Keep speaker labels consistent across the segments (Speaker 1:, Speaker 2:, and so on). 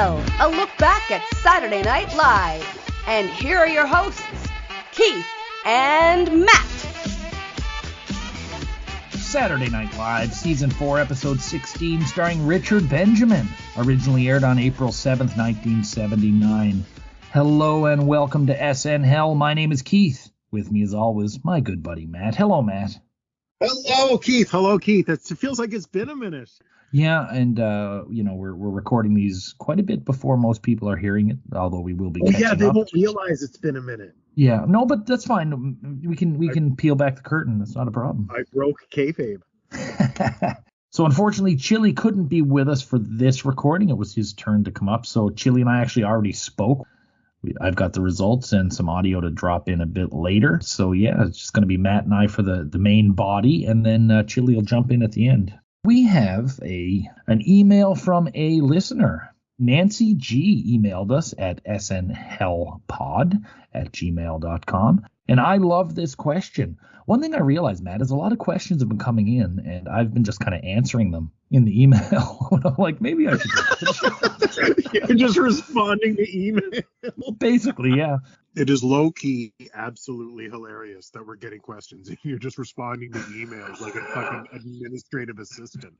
Speaker 1: SNL, a look back at Saturday Night Live. And here are your hosts, Keith and Matt.
Speaker 2: Saturday Night Live, Season 4, Episode 16, starring Richard Benjamin. Originally aired on April 7th, 1979. Hello and welcome to SNHell. My name is Keith. With me, as always, my good buddy Matt. Hello, Matt.
Speaker 3: Hello, Keith. Hello, Keith. It feels like it's been a minute.
Speaker 2: Yeah, and we're recording these quite a bit before most people are hearing it, although we will be catching up.
Speaker 3: They won't realize it's been a minute.
Speaker 2: Yeah, no, but that's fine. We can peel back the curtain. That's not a problem.
Speaker 3: I broke kayfabe.
Speaker 2: So unfortunately, Chili couldn't be with us for this recording. It was his turn to come up. So Chili and I actually already spoke. I've got the results and some audio to drop in a bit later. So yeah, it's just going to be Matt and I for the main body, and then Chili will jump in at the end. We have an email from a listener. Nancy G emailed us at snhellpod@gmail.com. And I love this question. One thing I realized, Matt, is a lot of questions have been coming in, and I've been just kind of answering them in the email. I'm like, maybe I should do this.
Speaker 3: You're just responding to email.
Speaker 2: Basically, yeah.
Speaker 3: It is low-key absolutely hilarious that we're getting questions. You're just responding to emails like a fucking administrative assistant.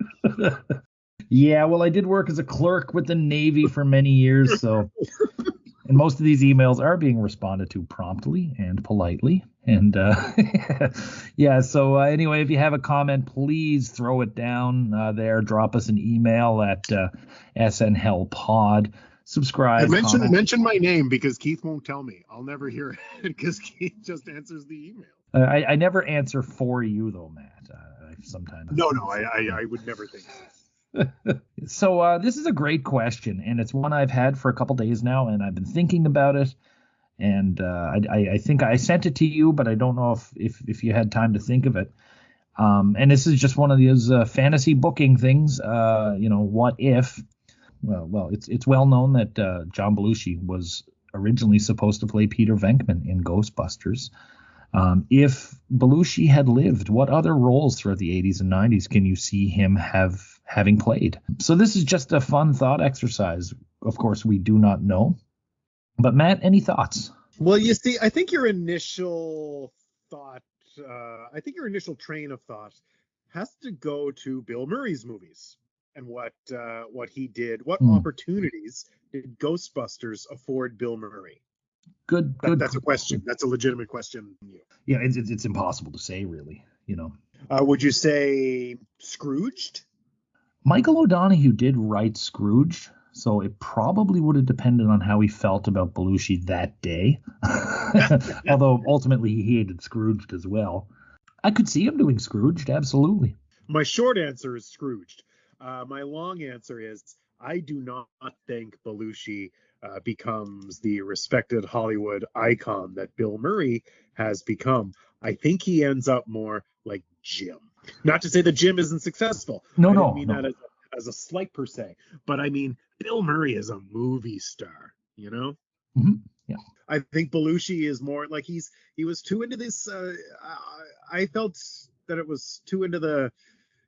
Speaker 2: Yeah, well, I did work as a clerk with the Navy for many years, so... And most of these emails are being responded to promptly and politely. And yeah, so anyway, if you have a comment, please throw it down there. Drop us an email at SNHellPod. Subscribe.
Speaker 3: Mention my name because Keith won't tell me. I'll never hear it because Keith just answers the email.
Speaker 2: I never answer for you, though, Matt. Sometimes.
Speaker 3: No, I would never think so.
Speaker 2: So this is a great question, and it's one I've had for a couple days now, and I've been thinking about it. And I think I sent it to you, but I don't know if you had time to think of it. And this is just one of those fantasy booking things. What if? Well, it's well known that John Belushi was originally supposed to play Peter Venkman in Ghostbusters. If Belushi had lived, what other roles throughout the 80s and 90s can you see him having played? So this is just a fun thought exercise. Of course, we do not know. But Matt, any thoughts?
Speaker 3: Well, you see, I think your initial train of thought has to go to Bill Murray's movies and what he did. What opportunities did Ghostbusters afford Bill Murray?
Speaker 2: Good.
Speaker 3: That's a question. That's a legitimate question.
Speaker 2: Yeah, it's impossible to say, really.
Speaker 3: Would you say Scrooged?
Speaker 2: Michael O'Donoghue did write Scrooge, so it probably would have depended on how he felt about Belushi that day. Although ultimately he hated Scrooged as well. I could see him doing Scrooged, absolutely.
Speaker 3: My short answer is Scrooged. My long answer is I do not think Belushi becomes the respected Hollywood icon that Bill Murray has become. I think he ends up more like Jim. Not to say that Jim isn't successful. I don't mean that as a slight per se, but I mean Bill Murray is a movie star,
Speaker 2: Mm-hmm. Yeah.
Speaker 3: I think Belushi is more like he was too into this. I felt that it was too into the,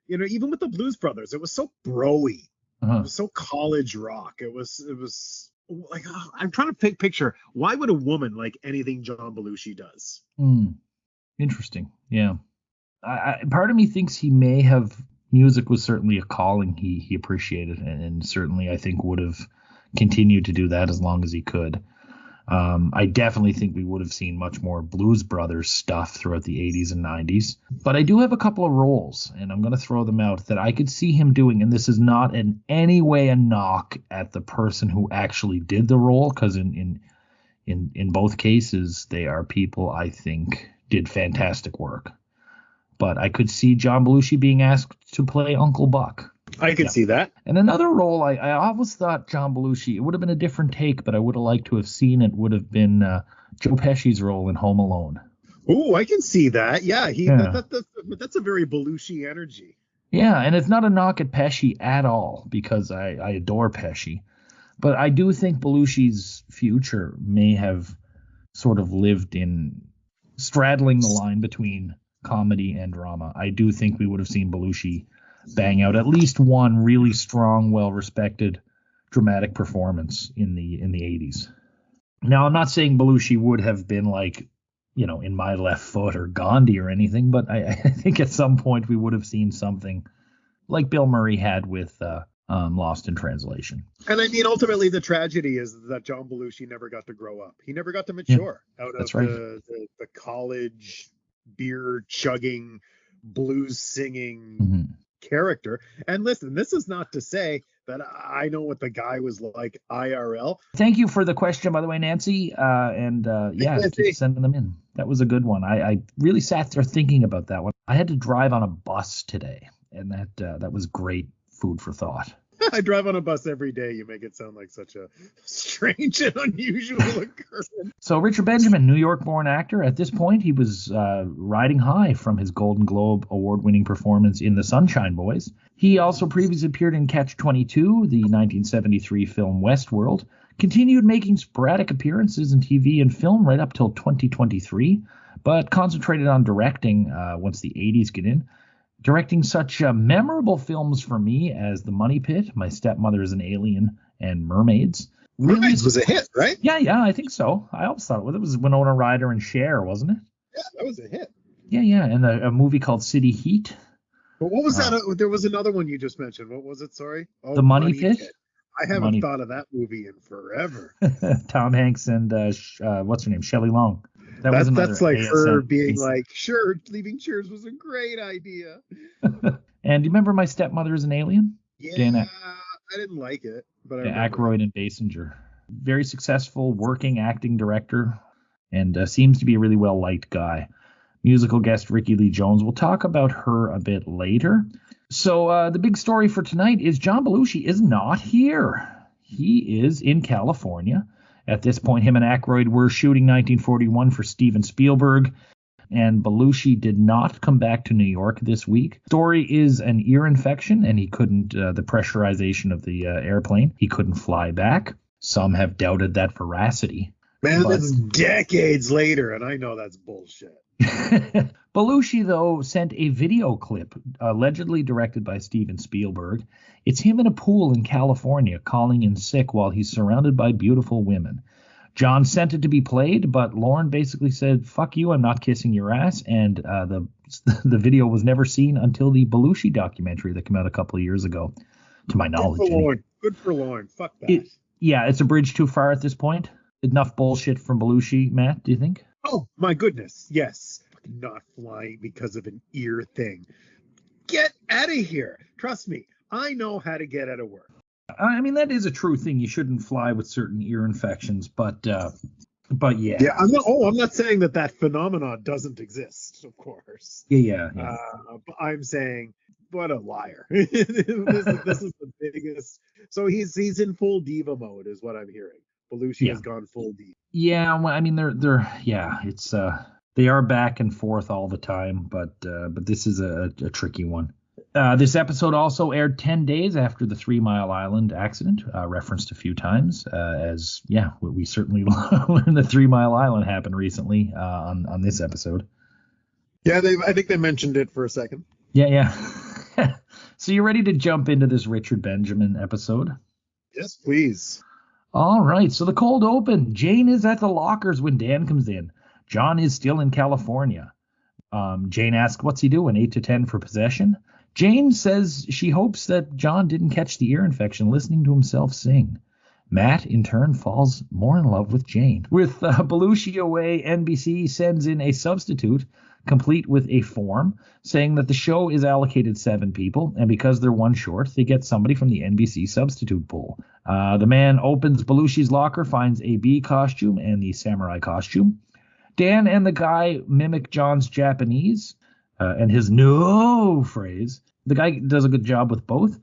Speaker 3: even with the Blues Brothers, it was so bro-y.
Speaker 2: Uh-huh.
Speaker 3: It was so college rock. It was like, I'm trying to picture, why would a woman like anything John Belushi does?
Speaker 2: Interesting. Yeah. Part of me thinks he may have, music was certainly a calling he appreciated, and certainly I think would have continued to do that as long as he could. I definitely think we would have seen much more Blues Brothers stuff throughout the 80s and 90s. But I do have a couple of roles, and I'm going to throw them out, that I could see him doing, and this is not in any way a knock at the person who actually did the role, because in both cases, they are people I think did fantastic work. But I could see John Belushi being asked to play Uncle Buck.
Speaker 3: I could see that.
Speaker 2: And another role, I always thought John Belushi, it would have been a different take, but I would have liked to have seen it, would have been Joe Pesci's role in Home Alone.
Speaker 3: Oh, I can see that. Yeah, that's a very Belushi energy.
Speaker 2: Yeah, and it's not a knock at Pesci at all, because I adore Pesci. But I do think Belushi's future may have sort of lived in straddling the line between comedy and drama. I do think we would have seen Belushi bang out at least one really strong, well-respected dramatic performance in the 80s. Now, I'm not saying Belushi would have been like, In My Left Foot or Gandhi or anything, but I think at some point we would have seen something like Bill Murray had with Lost in Translation.
Speaker 3: And I mean, ultimately, the tragedy is that John Belushi never got to grow up. He never got to mature out of the college beer chugging, blues singing character. And listen, this is not to say that I know what the guy was like IRL.
Speaker 2: Thank you for the question, by the way, Nancy. Keep sending them in. That was a good one. I really sat there thinking about that one. I had to drive on a bus today, and that was great food for thought.
Speaker 3: I drive on a bus every day. You make it sound like such a strange and unusual occurrence.
Speaker 2: So Richard Benjamin, New York-born actor. At this point, he was riding high from his Golden Globe award-winning performance in The Sunshine Boys. He also previously appeared in Catch-22, the 1973 film Westworld, continued making sporadic appearances in TV and film right up till 2023, but concentrated on directing once the 80s get in. Directing such memorable films for me as The Money Pit, My Stepmother is an Alien, and Mermaids.
Speaker 3: Mermaids was a hit, right?
Speaker 2: Yeah, I think so. I always thought it was Winona Ryder and Cher, wasn't it?
Speaker 3: Yeah, that was a hit.
Speaker 2: Yeah, and a movie called City Heat.
Speaker 3: But what was that? There was another one you just mentioned. What was it? Sorry.
Speaker 2: The Money Pit.
Speaker 3: I haven't thought of that movie in forever.
Speaker 2: Tom Hanks and what's her name? Shelley Long.
Speaker 3: That's like her being like, sure, leaving Cheers was a great idea.
Speaker 2: And do you remember My Stepmother is an Alien?
Speaker 3: Yeah, I didn't like it, but
Speaker 2: Aykroyd and Basinger. Very successful working acting director, and seems to be a really well-liked guy. Musical guest Rickie Lee Jones. We'll talk about her a bit later. So the big story for tonight is John Belushi is not here. He is in California. At this point, him and Aykroyd were shooting 1941 for Steven Spielberg, and Belushi did not come back to New York this week. Story is an ear infection, and he couldn't, the pressurization of the airplane, he couldn't fly back. Some have doubted that veracity.
Speaker 3: Man, that's decades later, and I know that's bullshit.
Speaker 2: Belushi, though, sent a video clip allegedly directed by Steven Spielberg. It's him in a pool in California calling in sick while he's surrounded by beautiful women. John sent it to be played, but Lauren basically said, "Fuck you, I'm not kissing your ass," and the video was never seen until the Belushi documentary that came out a couple of years ago, to my knowledge.
Speaker 3: Good for Lauren. Fuck that.
Speaker 2: It's a bridge too far at this point. Enough bullshit from Belushi, Matt, do you think?
Speaker 3: Oh, my goodness, yes. Not flying because of an ear thing. Get out of here. Trust me, I know how to get out of work.
Speaker 2: I mean, that is a true thing. You shouldn't fly with certain ear infections, but yeah.
Speaker 3: Yeah, I'm not saying that phenomenon doesn't exist, of course.
Speaker 2: Yeah.
Speaker 3: But I'm saying, what a liar. This is the biggest. So he's in full diva mode, is what I'm hearing. Belushi has gone full diva.
Speaker 2: Yeah, well, I mean, it's they are back and forth all the time, but this is a tricky one. This episode also aired 10 days after the 3 Mile Island accident, referenced a few times, we certainly learned that 3 Mile Island happened recently on this episode.
Speaker 3: Yeah, I think they mentioned it for a second.
Speaker 2: Yeah. So you ready to jump into this Richard Benjamin episode?
Speaker 3: Yes, please.
Speaker 2: All right, so the cold open. Jane is at the lockers when Dan comes in. John is still in California. Jane asks, what's he doing, 8 to 10 for possession? Jane says she hopes that John didn't catch the ear infection listening to himself sing. Matt, in turn, falls more in love with Jane. With Belushi away, NBC sends in a substitute, complete with a form, saying that the show is allocated 7 people, and because they're one short, they get somebody from the NBC substitute pool. The man opens Belushi's locker, finds a bee costume and the samurai costume. Dan and the guy mimic John's Japanese and his no phrase. The guy does a good job with both.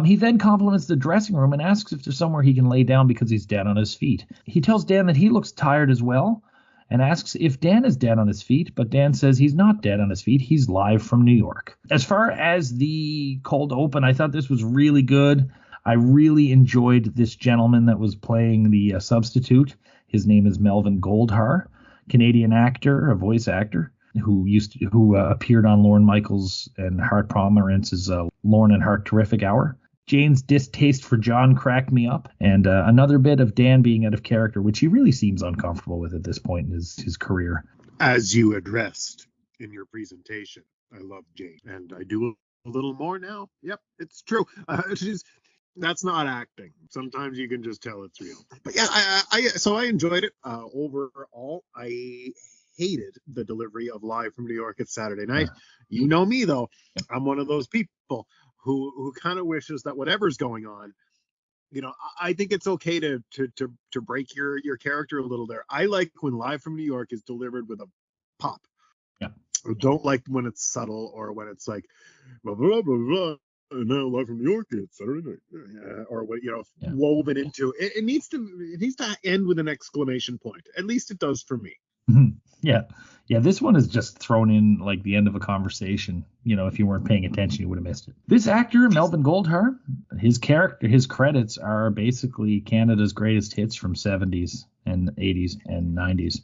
Speaker 2: He then compliments the dressing room and asks if there's somewhere he can lay down because he's dead on his feet. He tells Dan that he looks tired as well and asks if Dan is dead on his feet, but Dan says he's not dead on his feet. He's live from New York. As far as the cold open, I thought this was really good. I really enjoyed this gentleman that was playing the substitute. His name is Melvin Goldhar, Canadian actor, a voice actor, who appeared on Lorne Michaels and Hart Pomerantz's Lorne and Hart Terrific Hour. Jane's distaste for John cracked me up, and another bit of Dan being out of character, which he really seems uncomfortable with at this point in his career.
Speaker 3: As you addressed in your presentation, I love Jane, and I do a little more now. Yep, it's true. That's not acting. Sometimes you can just tell it's real. But yeah, I enjoyed it. Overall, I hated the delivery of Live from New York at Saturday night. You know me though. I'm one of those people who kind of wishes that whatever's going on, I think it's okay to break your character a little there. I like when Live from New York is delivered with a pop.
Speaker 2: Yeah.
Speaker 3: I don't like when it's subtle or when it's like blah blah blah blah. No, Live from New York, it's Saturday night, or what woven into it. It needs to end with an exclamation point. At least it does for me.
Speaker 2: Yeah. This one is just thrown in like the end of a conversation. If you weren't paying attention, you would have missed it. This actor, Melvin Goldhar, his credits are basically Canada's greatest hits from 70s and 80s and 90s.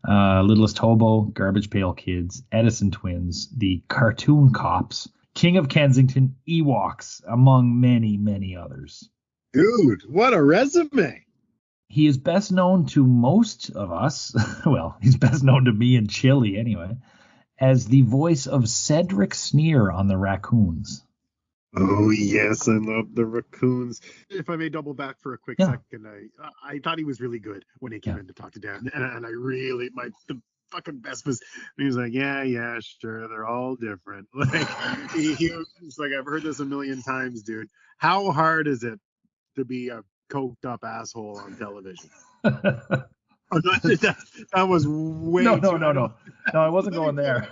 Speaker 2: Littlest Hobo, Garbage Pail Kids, Edison Twins, The Cartoon Cops, King of Kensington, Ewoks, among many, many others.
Speaker 3: Dude, what a resume.
Speaker 2: He is best known to most of us, well, he's best known to me and Chili anyway, as the voice of Cedric Sneer on the Raccoons.
Speaker 3: Oh, yes, I love the Raccoons. If I may double back for a quick second, I thought he was really good when he came in to talk to Dan. And I really, the fucking best was, he was like, yeah, sure, they're all different. Like, he was like, I've heard this a million times, dude. How hard is it to be a coked up asshole on television? Oh, no, that was way
Speaker 2: no, I wasn't going there.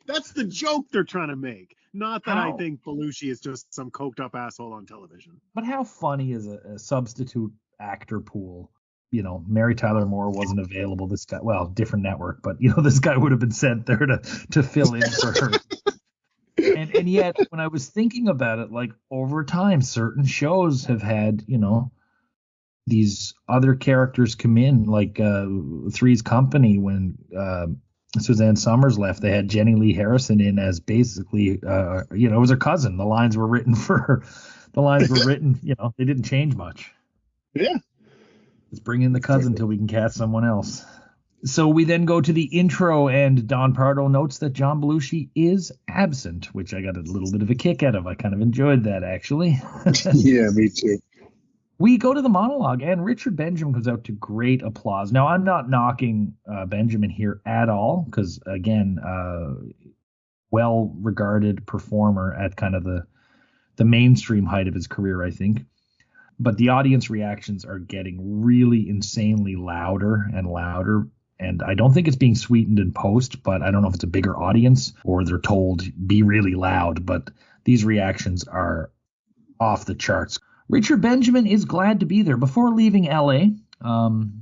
Speaker 3: That's the joke they're trying to make. Not that I think Belushi is just some coked up asshole on television.
Speaker 2: But how funny is a substitute actor pool? Mary Tyler Moore wasn't available. This guy, well, different network, but this guy would have been sent there to fill in for her. And yet, when I was thinking about it, like over time, certain shows have had, these other characters come in, like Three's Company when Suzanne Summers left. They had Jenny Lee Harrison in as basically, it was her cousin. The lines were written for her. They didn't change much.
Speaker 3: Yeah.
Speaker 2: Let's bring in the cousin till we can cast someone else. So we then go to the intro, and Don Pardo notes that John Belushi is absent, which I got a little bit of a kick out of. I kind of enjoyed that, actually.
Speaker 3: Yeah, me too.
Speaker 2: We go to the monologue, and Richard Benjamin comes out to great applause. Now, I'm not knocking Benjamin here at all, because, again, well-regarded performer at kind of the mainstream height of his career, I think. But the audience reactions are getting really insanely louder and louder. And I don't think it's being sweetened in post, but I don't know if it's a bigger audience or they're told be really loud. But these reactions are off the charts. Richard Benjamin is glad to be there. Before leaving L.A.,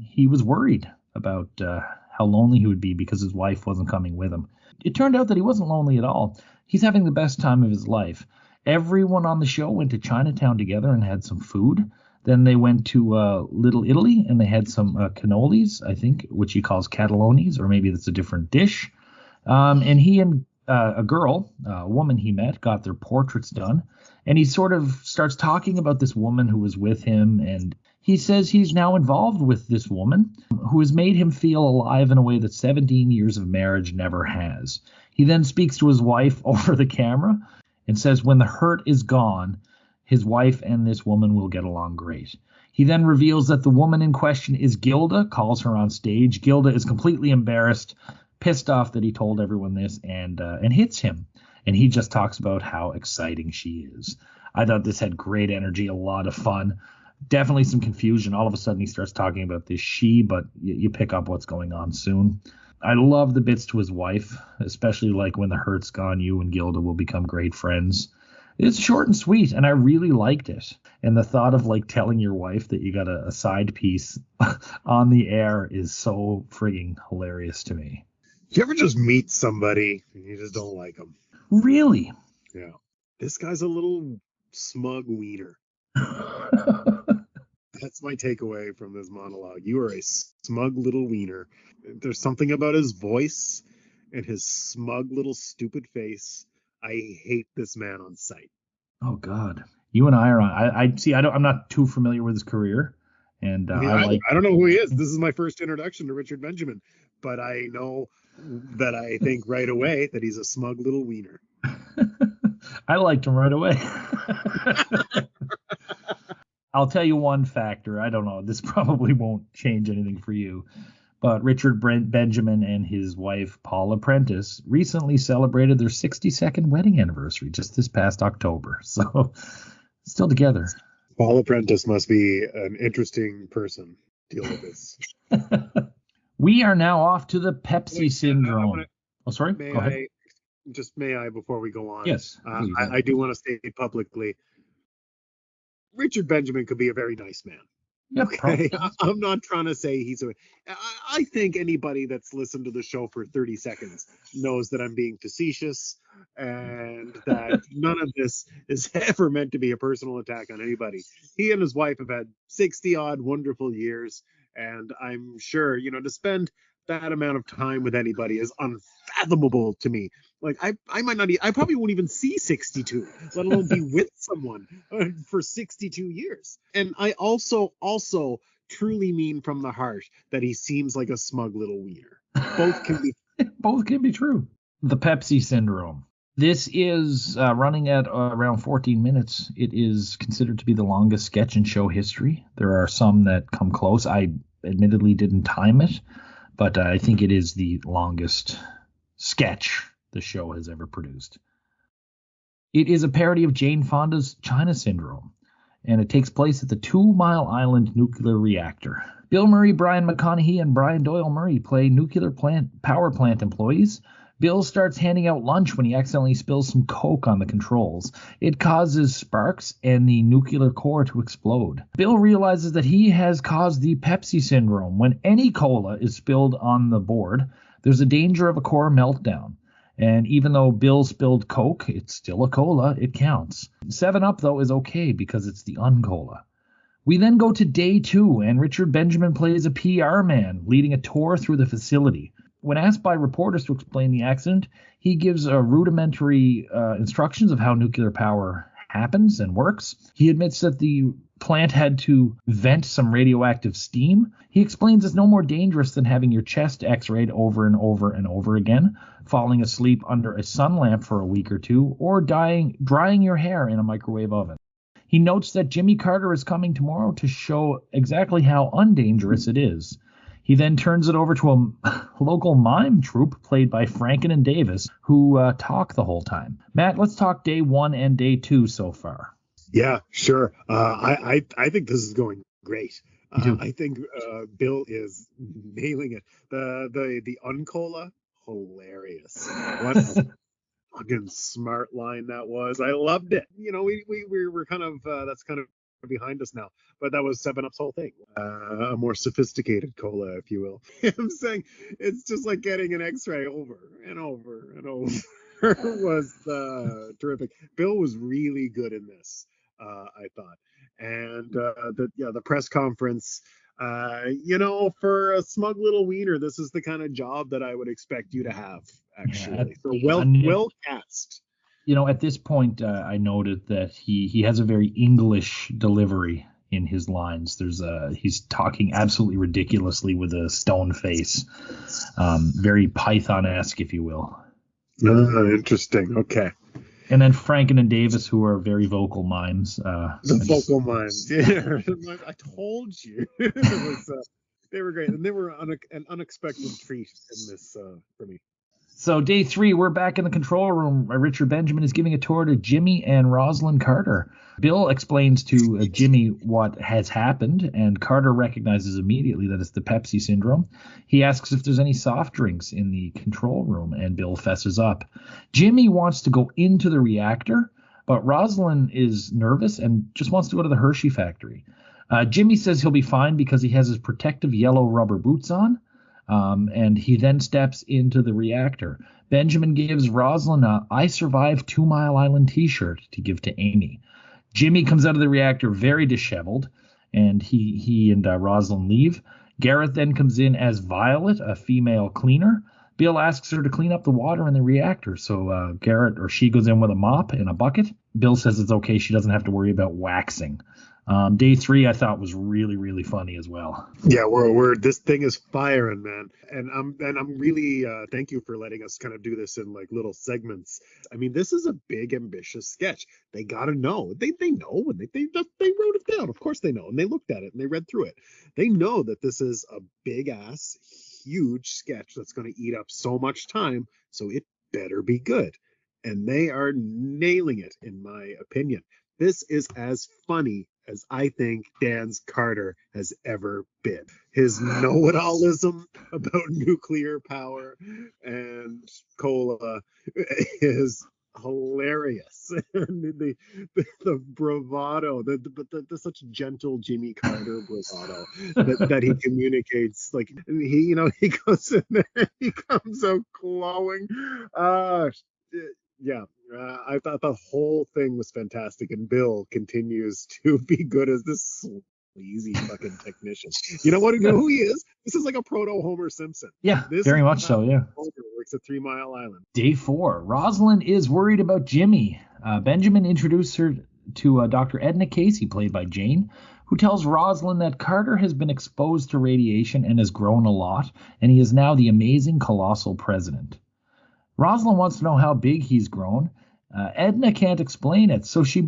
Speaker 2: he was worried about how lonely he would be because his wife wasn't coming with him. It turned out that he wasn't lonely at all. He's having the best time of his life. Everyone on the show went to Chinatown together and had some food. Then they went to Little Italy and they had some cannolis, I think, which he calls catalonis, or maybe that's a different dish. And he and a woman he met, got their portraits done. And he sort of starts talking about this woman who was with him. And he says he's now involved with this woman who has made him feel alive in a way that 17 years of marriage never has. He then speaks to his wife over the camera and says when the hurt is gone, his wife and this woman will get along great. He then reveals that the woman in question is Gilda, calls her on stage. Gilda is completely embarrassed, pissed off that he told everyone this, and hits him. And he just talks about how exciting she is. I thought this had great energy, a lot of fun. Definitely some confusion. All of a sudden he starts talking about this she, but you pick up what's going on soon. I love the bits to his wife, especially like when the hurt's gone, you and Gilda will become great friends. It's short and sweet, and I really liked it. And the thought of like telling your wife that you got a side piece on the air is so frigging hilarious to me.
Speaker 3: You ever just meet somebody and you just don't like them?
Speaker 2: Really?
Speaker 3: Yeah. This guy's a little smug wiener. That's my takeaway from this monologue. You are a smug little wiener. There's something about his voice and his smug little stupid face. I hate this man on sight.
Speaker 2: Oh God, you and I are on. I see. I'm not too familiar with his career, and
Speaker 3: I mean,
Speaker 2: I like.
Speaker 3: I don't know who he is. This is my first introduction to Richard Benjamin, but I know that I think right away that he's a smug little wiener.
Speaker 2: I liked him right away. I'll tell you one factor. I don't know. This probably won't change anything for you. But Richard Benjamin and his wife, Paula Prentice, recently celebrated their 62nd wedding anniversary just this past October. So, still together.
Speaker 3: Paul Apprentice must be an interesting person to deal with this.
Speaker 2: We are now off to the Pepsi
Speaker 3: Wait,
Speaker 2: Syndrome. Oh, sorry?
Speaker 3: May
Speaker 2: Go ahead.
Speaker 3: may I, before we go on?
Speaker 2: Yes.
Speaker 3: I do want to state publicly, Richard Benjamin could be a very nice man.
Speaker 2: Yep,
Speaker 3: okay, I'm not trying to say he's a. I think anybody that's listened to the show for 30 seconds knows that I'm being facetious and that none of this is ever meant to be a personal attack on anybody. He and his wife have had 60 odd wonderful years, and I'm sure, to spend that amount of time with anybody is unfathomable to me. Like I might not, I probably won't even see 62, let alone be with someone for 62 years. And I also truly mean from the heart that he seems like a smug little wiener. Both can be
Speaker 2: true. The Pepsi Syndrome. This is running at around 14 minutes. It is considered to be the longest sketch in show history. There are some that come close. I admittedly didn't time it, but I think it is the longest sketch the show has ever produced. It is a parody of Jane Fonda's China Syndrome, and it takes place at the 2 Mile Island nuclear reactor. Bill Murray, Brian McConaughey, and Brian Doyle Murray play nuclear power plant employees. Bill starts handing out lunch when he accidentally spills some Coke on the controls. It causes sparks and the nuclear core to explode. Bill realizes that he has caused the Pepsi Syndrome. When any cola is spilled on the board, there's a danger of a core meltdown. And even though Bill spilled Coke, it's still a cola. It counts. 7-Up, though, is okay because it's the uncola. We then go to day 2, and Richard Benjamin plays a PR man leading a tour through the facility. When asked by reporters to explain the accident, he gives rudimentary instructions of how nuclear power happens and works. He admits that the plant had to vent some radioactive steam. He explains it's no more dangerous than having your chest x-rayed over and over and over again, falling asleep under a sun lamp for a week or two, or drying your hair in a microwave oven. He notes that Jimmy Carter is coming tomorrow to show exactly how undangerous it is. He then turns it over to a local mime troupe played by Franken and Davis, who talk the whole time. Matt, let's talk day 1 and day 2 so far.
Speaker 3: Yeah, sure. I think this is going great. I think Bill is nailing it. The uncola, hilarious. What a fucking smart line that was. I loved it. We were kind of that's kind of behind us now, but that was 7-Up's whole thing. A more sophisticated cola, if you will. I'm saying it's just like getting an X-ray over and over and over. Was terrific. Bill was really good in this, I thought. And the press conference, for a smug little wiener, this is the kind of job that I would expect you to have, actually. So well cast.
Speaker 2: At this point, I noted that he has a very English delivery in his lines. He's talking absolutely ridiculously with a stone face, very Python-esque, if you will.
Speaker 3: Interesting. Okay.
Speaker 2: And then Franken and Davis, who are very vocal mimes.
Speaker 3: Vocal mimes. Yeah. I told you. They were great, and they were an unexpected treat in this for me.
Speaker 2: So day 3, we're back in the control room. Richard Benjamin is giving a tour to Jimmy and Rosalind Carter. Bill explains to Jimmy what has happened, and Carter recognizes immediately that it's the Pepsi Syndrome. He asks if there's any soft drinks in the control room, and Bill fesses up. Jimmy wants to go into the reactor, but Rosalind is nervous and just wants to go to the Hershey factory. Jimmy says he'll be fine because he has his protective yellow rubber boots on. And he then steps into the reactor. Benjamin gives Rosalind a I Survived 2 Mile Island t-shirt to give to Amy. Jimmy comes out of the reactor very disheveled, and he and Rosalind leave. Garrett then comes in as Violet, a female cleaner. Bill asks her to clean up the water in the reactor, so Garrett or she goes in with a mop and a bucket. Bill says it's okay, she doesn't have to worry about waxing. Day 3 I thought was really, really funny as well.
Speaker 3: Yeah, we're this thing is firing, man, and I'm really thank you for letting us kind of do this in like little segments. I mean, this is a big, ambitious sketch. They gotta know. They know when they wrote it down. Of course they know, and they looked at it and they read through it. They know that this is a big ass, huge sketch that's going to eat up so much time, so it better be good, and they are nailing it, in my opinion. This is as funny as I think Dan's Carter has ever been. His know-it-allism about nuclear power and cola is hilarious. And the bravado, the such gentle Jimmy Carter bravado that he communicates. Like he goes in there and he comes out glowing. Yeah, I thought the whole thing was fantastic, and Bill continues to be good as this sleazy fucking technician. You know who he is? This is like a proto Homer Simpson.
Speaker 2: Yeah, very much so. Yeah.
Speaker 3: Homer works at 3 Mile Island.
Speaker 2: Day 4, Rosalind is worried about Jimmy. Benjamin introduced her to Dr. Edna Casey, played by Jane, who tells Rosalind that Carter has been exposed to radiation and has grown a lot, and he is now the amazing colossal president. Rosalind wants to know how big he's grown. Edna can't explain it, so she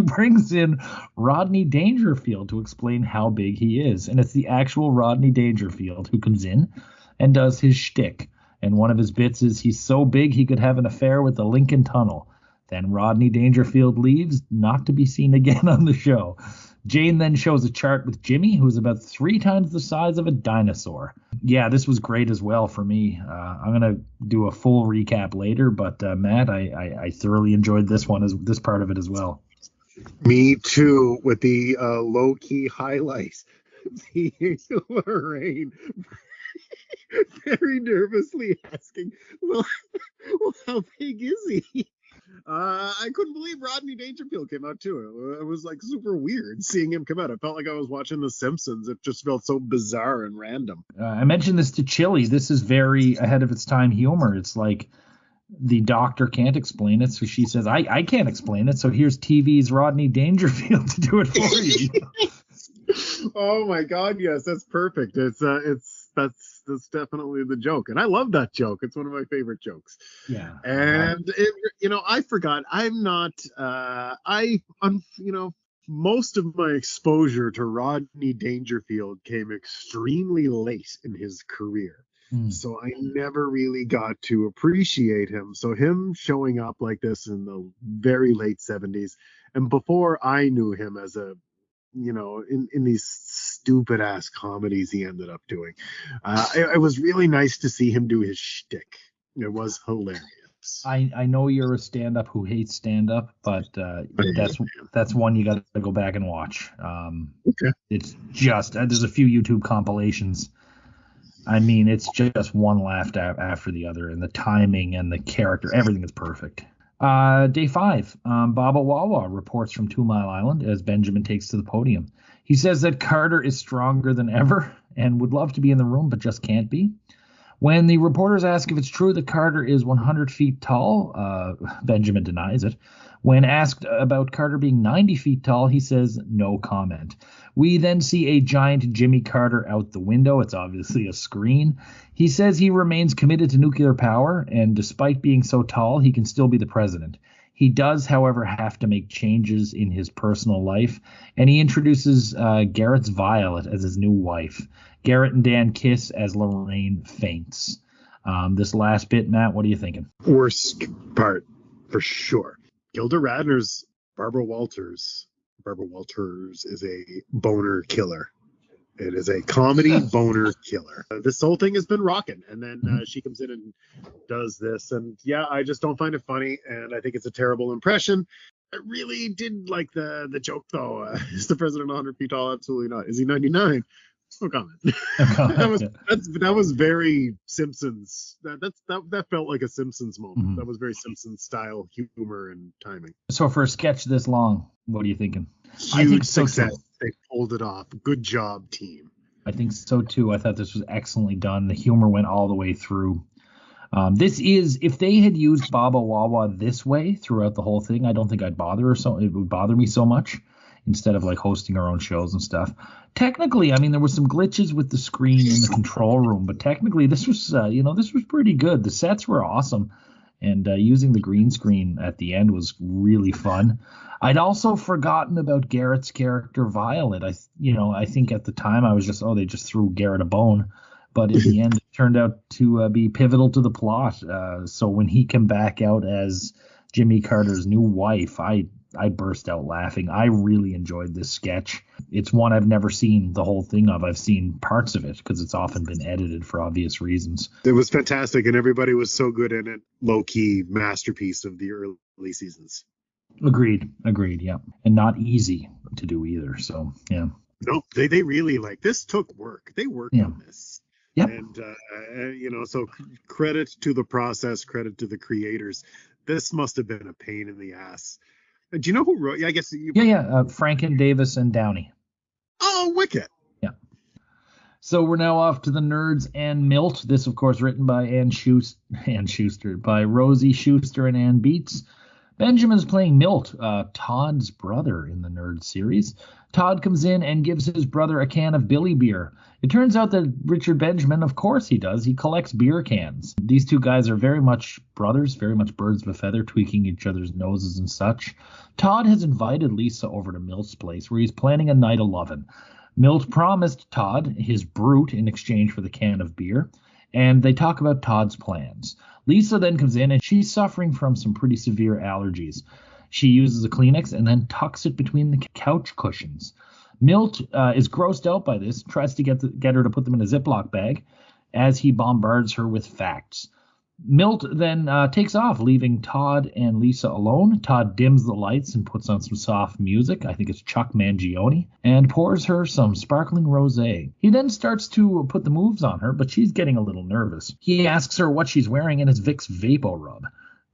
Speaker 2: brings in Rodney Dangerfield to explain how big he is. And it's the actual Rodney Dangerfield who comes in and does his shtick. And one of his bits is he's so big he could have an affair with the Lincoln Tunnel. Then Rodney Dangerfield leaves, not to be seen again on the show. Jane then shows a chart with Jimmy, who's about 3 times the size of a dinosaur. Yeah, this was great as well for me. I'm going to do a full recap later, but Matt, I thoroughly enjoyed this part of it as well.
Speaker 3: Me too, with the low-key highlight. Lorraine very nervously asking, well, how big is he? I couldn't believe Rodney Dangerfield came out too. It was like super weird seeing him come out. I felt like I was watching The Simpsons. It just felt so bizarre and random.
Speaker 2: I mentioned this to Chili. This is very ahead of its time humor. It's like the doctor can't explain it, so she says, I can't explain it, so here's TV's Rodney Dangerfield to do it for you.
Speaker 3: Oh my God, yes, that's perfect. That's definitely the joke, and I love that joke. It's one of my favorite jokes.
Speaker 2: Yeah.
Speaker 3: And I forgot. I'm not. Most of my exposure to Rodney Dangerfield came extremely late in his career. So I never really got to appreciate him. So him showing up like this in the very late 70s, and before I knew him as a, in these stupid ass comedies he ended up doing, it was really nice to see him do his shtick. It was hilarious.
Speaker 2: I know you're a stand-up who hates stand-up, but that's one you got to go back and watch.
Speaker 3: Okay.
Speaker 2: It's just there's a few YouTube compilations. I mean, it's just one laugh after the other, and the timing and the character, everything is perfect. Day 5, Baba Wawa reports from 2 Mile Island as Benjamin takes to the podium. He says that Carter is stronger than ever and would love to be in the room, but just can't be. When the reporters ask if it's true that Carter is 100 feet tall, Benjamin denies it. When asked about Carter being 90 feet tall, he says no comment. We then see a giant Jimmy Carter out the window. It's obviously a screen. He says he remains committed to nuclear power, and despite being so tall, he can still be the president. He does, however, have to make changes in his personal life, and he introduces Garrett's Violet as his new wife. Garrett and Dan kiss as Lorraine faints. This last bit, Matt, what are you thinking?
Speaker 3: Worst part, for sure. Gilda Radner's Barbara Walters. Barbara Walters is a boner killer. It is a comedy boner killer. This whole thing has been rocking, and then she comes in and does this, and yeah, I just don't find it funny, and I think it's a terrible impression. I really did like the joke though. Is the president 100 feet tall? Absolutely not. Is he 99? No comment. That was very Simpsons. That felt like a Simpsons moment. Mm-hmm. That was very Simpsons style humor and timing.
Speaker 2: So for a sketch this long, what are you thinking?
Speaker 3: Huge success. They pulled it off. Good job, team.
Speaker 2: I think so too. I thought this was excellently done. The humor went all the way through. This is, if they had used Baba Wawa this way throughout the whole thing, I don't think I'd bother her, so it would bother me so much instead of like hosting her own shows and stuff. Technically, I mean, there were some glitches with the screen in the control room, but technically this was, this was pretty good. The sets were awesome, and using the green screen at the end was really fun. I'd also forgotten about Garrett's character Violet. I think at the time I was just, they just threw Garrett a bone. But in the end, it turned out to be pivotal to the plot. So when he came back out as Jimmy Carter's new wife, I burst out laughing. I really enjoyed this sketch. It's one I've never seen the whole thing of. I've seen parts of it because it's often been edited for obvious reasons.
Speaker 3: It was fantastic, and everybody was so good in it. Low-key masterpiece of the early seasons.
Speaker 2: Agreed, yeah. And not easy to do either, so, yeah.
Speaker 3: No, they really, this took work. They worked on this.
Speaker 2: Yep.
Speaker 3: And, so credit to the process, credit to the creators. This must have been a pain in the ass. Do you know who wrote? I guess.
Speaker 2: Franken, Davis, and Downey.
Speaker 3: Oh, wicked.
Speaker 2: Yeah. So we're now off to the Nerds and Milt. This, of course, written by Ann Schuster, by Rosie Schuster and Ann Beats. Benjamin's playing Milt, Todd's brother in the Nerd series. Todd comes in and gives his brother a can of Billy beer. It turns out that Richard Benjamin, of course he does, he collects beer cans. These two guys are very much brothers, very much birds of a feather, tweaking each other's noses and such. Todd has invited Lisa over to Milt's place where he's planning a night of lovin'. Milt promised Todd his brute in exchange for the can of beer, and they talk about Todd's plans. Lisa then comes in, and she's suffering from some pretty severe allergies. She uses a Kleenex and then tucks it between the couch cushions. Milt is grossed out by this, tries to get her to put them in a Ziploc bag as he bombards her with facts. Milt then takes off, leaving Todd and Lisa alone. Todd dims the lights and puts on some soft music. I think it's Chuck Mangione, and pours her some sparkling rosé. He then starts to put the moves on her, but she's getting a little nervous. He asks her what she's wearing, and it's Vicks Vapo Rub.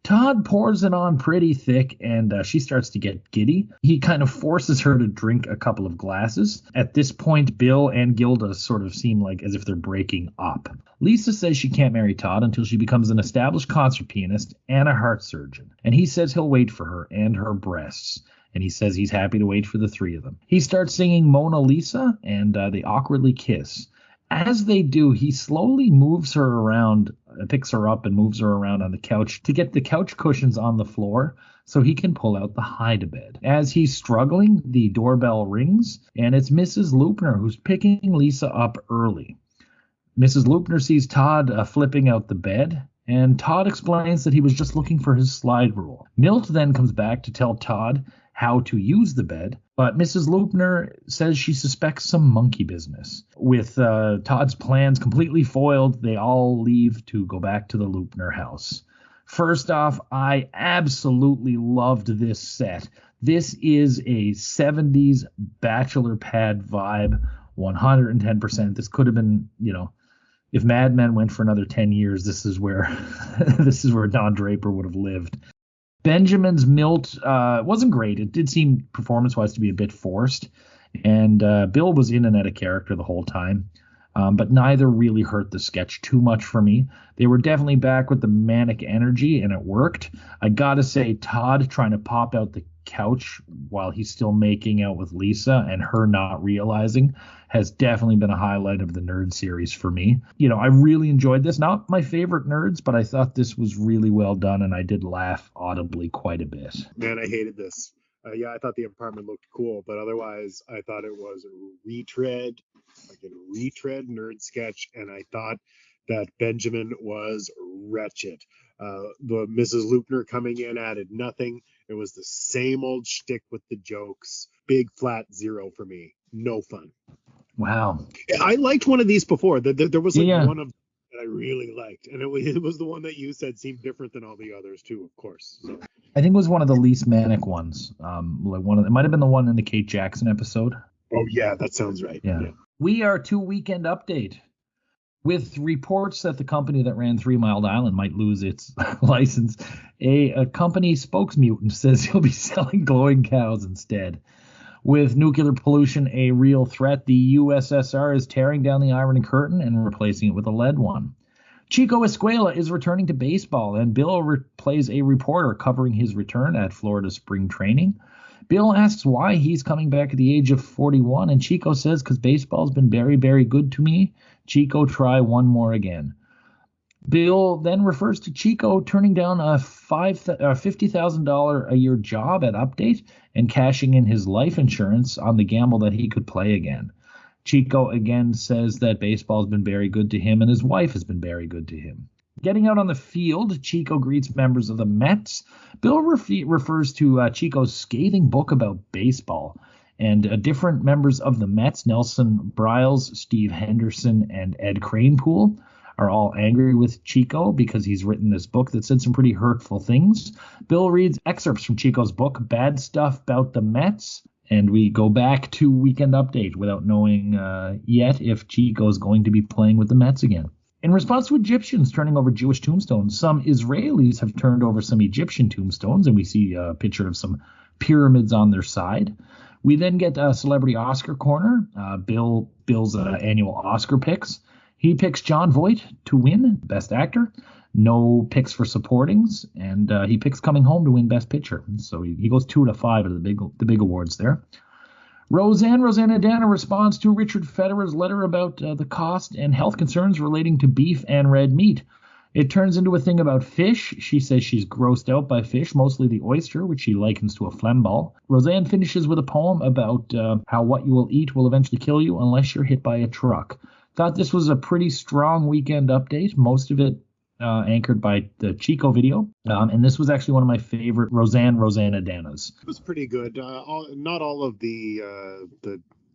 Speaker 2: Todd pours it on pretty thick, and she starts to get giddy. He kind of forces her to drink a couple of glasses. At this point, Bill and Gilda sort of seem like as if they're breaking up. Lisa says she can't marry Todd until she becomes an established concert pianist and a heart surgeon. And he says he'll wait for her and her breasts. And he says he's happy to wait for the three of them. He starts singing Mona Lisa, and they awkwardly kiss. As they do, he slowly moves her around, picks her up and moves her around on the couch to get the couch cushions on the floor so he can pull out the hide-a-bed. As he's struggling, the doorbell rings, and it's Mrs. Loopner who's picking Lisa up early. Mrs. Loopner sees Todd flipping out the bed, and Todd explains that he was just looking for his slide rule. Milt then comes back to tell Todd how to use the bed, but Mrs. Loopner says she suspects some monkey business. With Todd's plans completely foiled, they all leave to go back to the Loopner house. First off, I absolutely loved this set. This is a 70s bachelor pad vibe, 110%. This could have been, if Mad Men went for another 10 years, this is where Don Draper would have lived. Benjamin's Milt wasn't great. It did seem performance-wise to be a bit forced, and Bill was in and out of character the whole time, but neither really hurt the sketch too much for me. They were definitely back with the manic energy, and it worked. I gotta say, Todd trying to pop out the couch while he's still making out with Lisa and her not realizing has definitely been a highlight of the Nerd series for me. I really enjoyed this. Not my favorite Nerds, but I thought this was really well done, and I did laugh audibly quite a bit.
Speaker 3: Man, I hated this. I thought the apartment looked cool, but otherwise I thought it was a retread Nerd sketch, and I thought that Benjamin was wretched. The Mrs. Loopner coming in added nothing. It was the same old shtick with the jokes. Big flat 0 for me. No fun.
Speaker 2: Wow.
Speaker 3: I liked one of these before. There was one of that I really liked, and it was the one that you said seemed different than all the others too, of course. So.
Speaker 2: I think it was one of the least manic ones. It might have been the one in the Kate Jackson episode.
Speaker 3: Oh yeah, that sounds right.
Speaker 2: Yeah. We are to Weekend Update with reports that the company that ran 3 Mile Island might lose its license. A company spokesmutant says he'll be selling glowing cows instead. With nuclear pollution a real threat, the USSR is tearing down the Iron Curtain and replacing it with a lead one. Chico Escuela is returning to baseball, and Bill plays a reporter covering his return at Florida spring training. Bill asks why he's coming back at the age of 41, and Chico says, because baseball's been very, very good to me. Chico, try one more again. Bill then refers to Chico turning down a $50,000 a year job at Update and cashing in his life insurance on the gamble that he could play again. Chico again says that baseball has been very good to him and his wife has been very good to him. Getting out on the field, Chico greets members of the Mets. Bill refers to Chico's scathing book about baseball, and different members of the Mets, Nelson Briles, Steve Henderson, and Ed Kranepool, are all angry with Chico because he's written this book that said some pretty hurtful things. Bill reads excerpts from Chico's book, Bad Stuff About the Mets, and we go back to Weekend Update without knowing yet if Chico's going to be playing with the Mets again. In response to Egyptians turning over Jewish tombstones, some Israelis have turned over some Egyptian tombstones, and we see a picture of some pyramids on their side. We then get a Celebrity Oscar Corner, Bill's annual Oscar picks. He picks Jon Voight to win Best Actor. No picks for supportings, and he picks Coming Home to win Best Picture. So he goes 2 out of 5 of the big awards there. Roseanne responds to Richard Federer's letter about the cost and health concerns relating to beef and red meat. It turns into a thing about fish. She says she's grossed out by fish, mostly the oyster, which she likens to a phlegm ball. Roseanne finishes with a poem about how what you will eat will eventually kill you unless you're hit by a truck. Thought this was a pretty strong Weekend Update, most of it anchored by the Chico video. And this was actually one of my favorite Roseanne-Danas.
Speaker 3: It was pretty good. Not all of the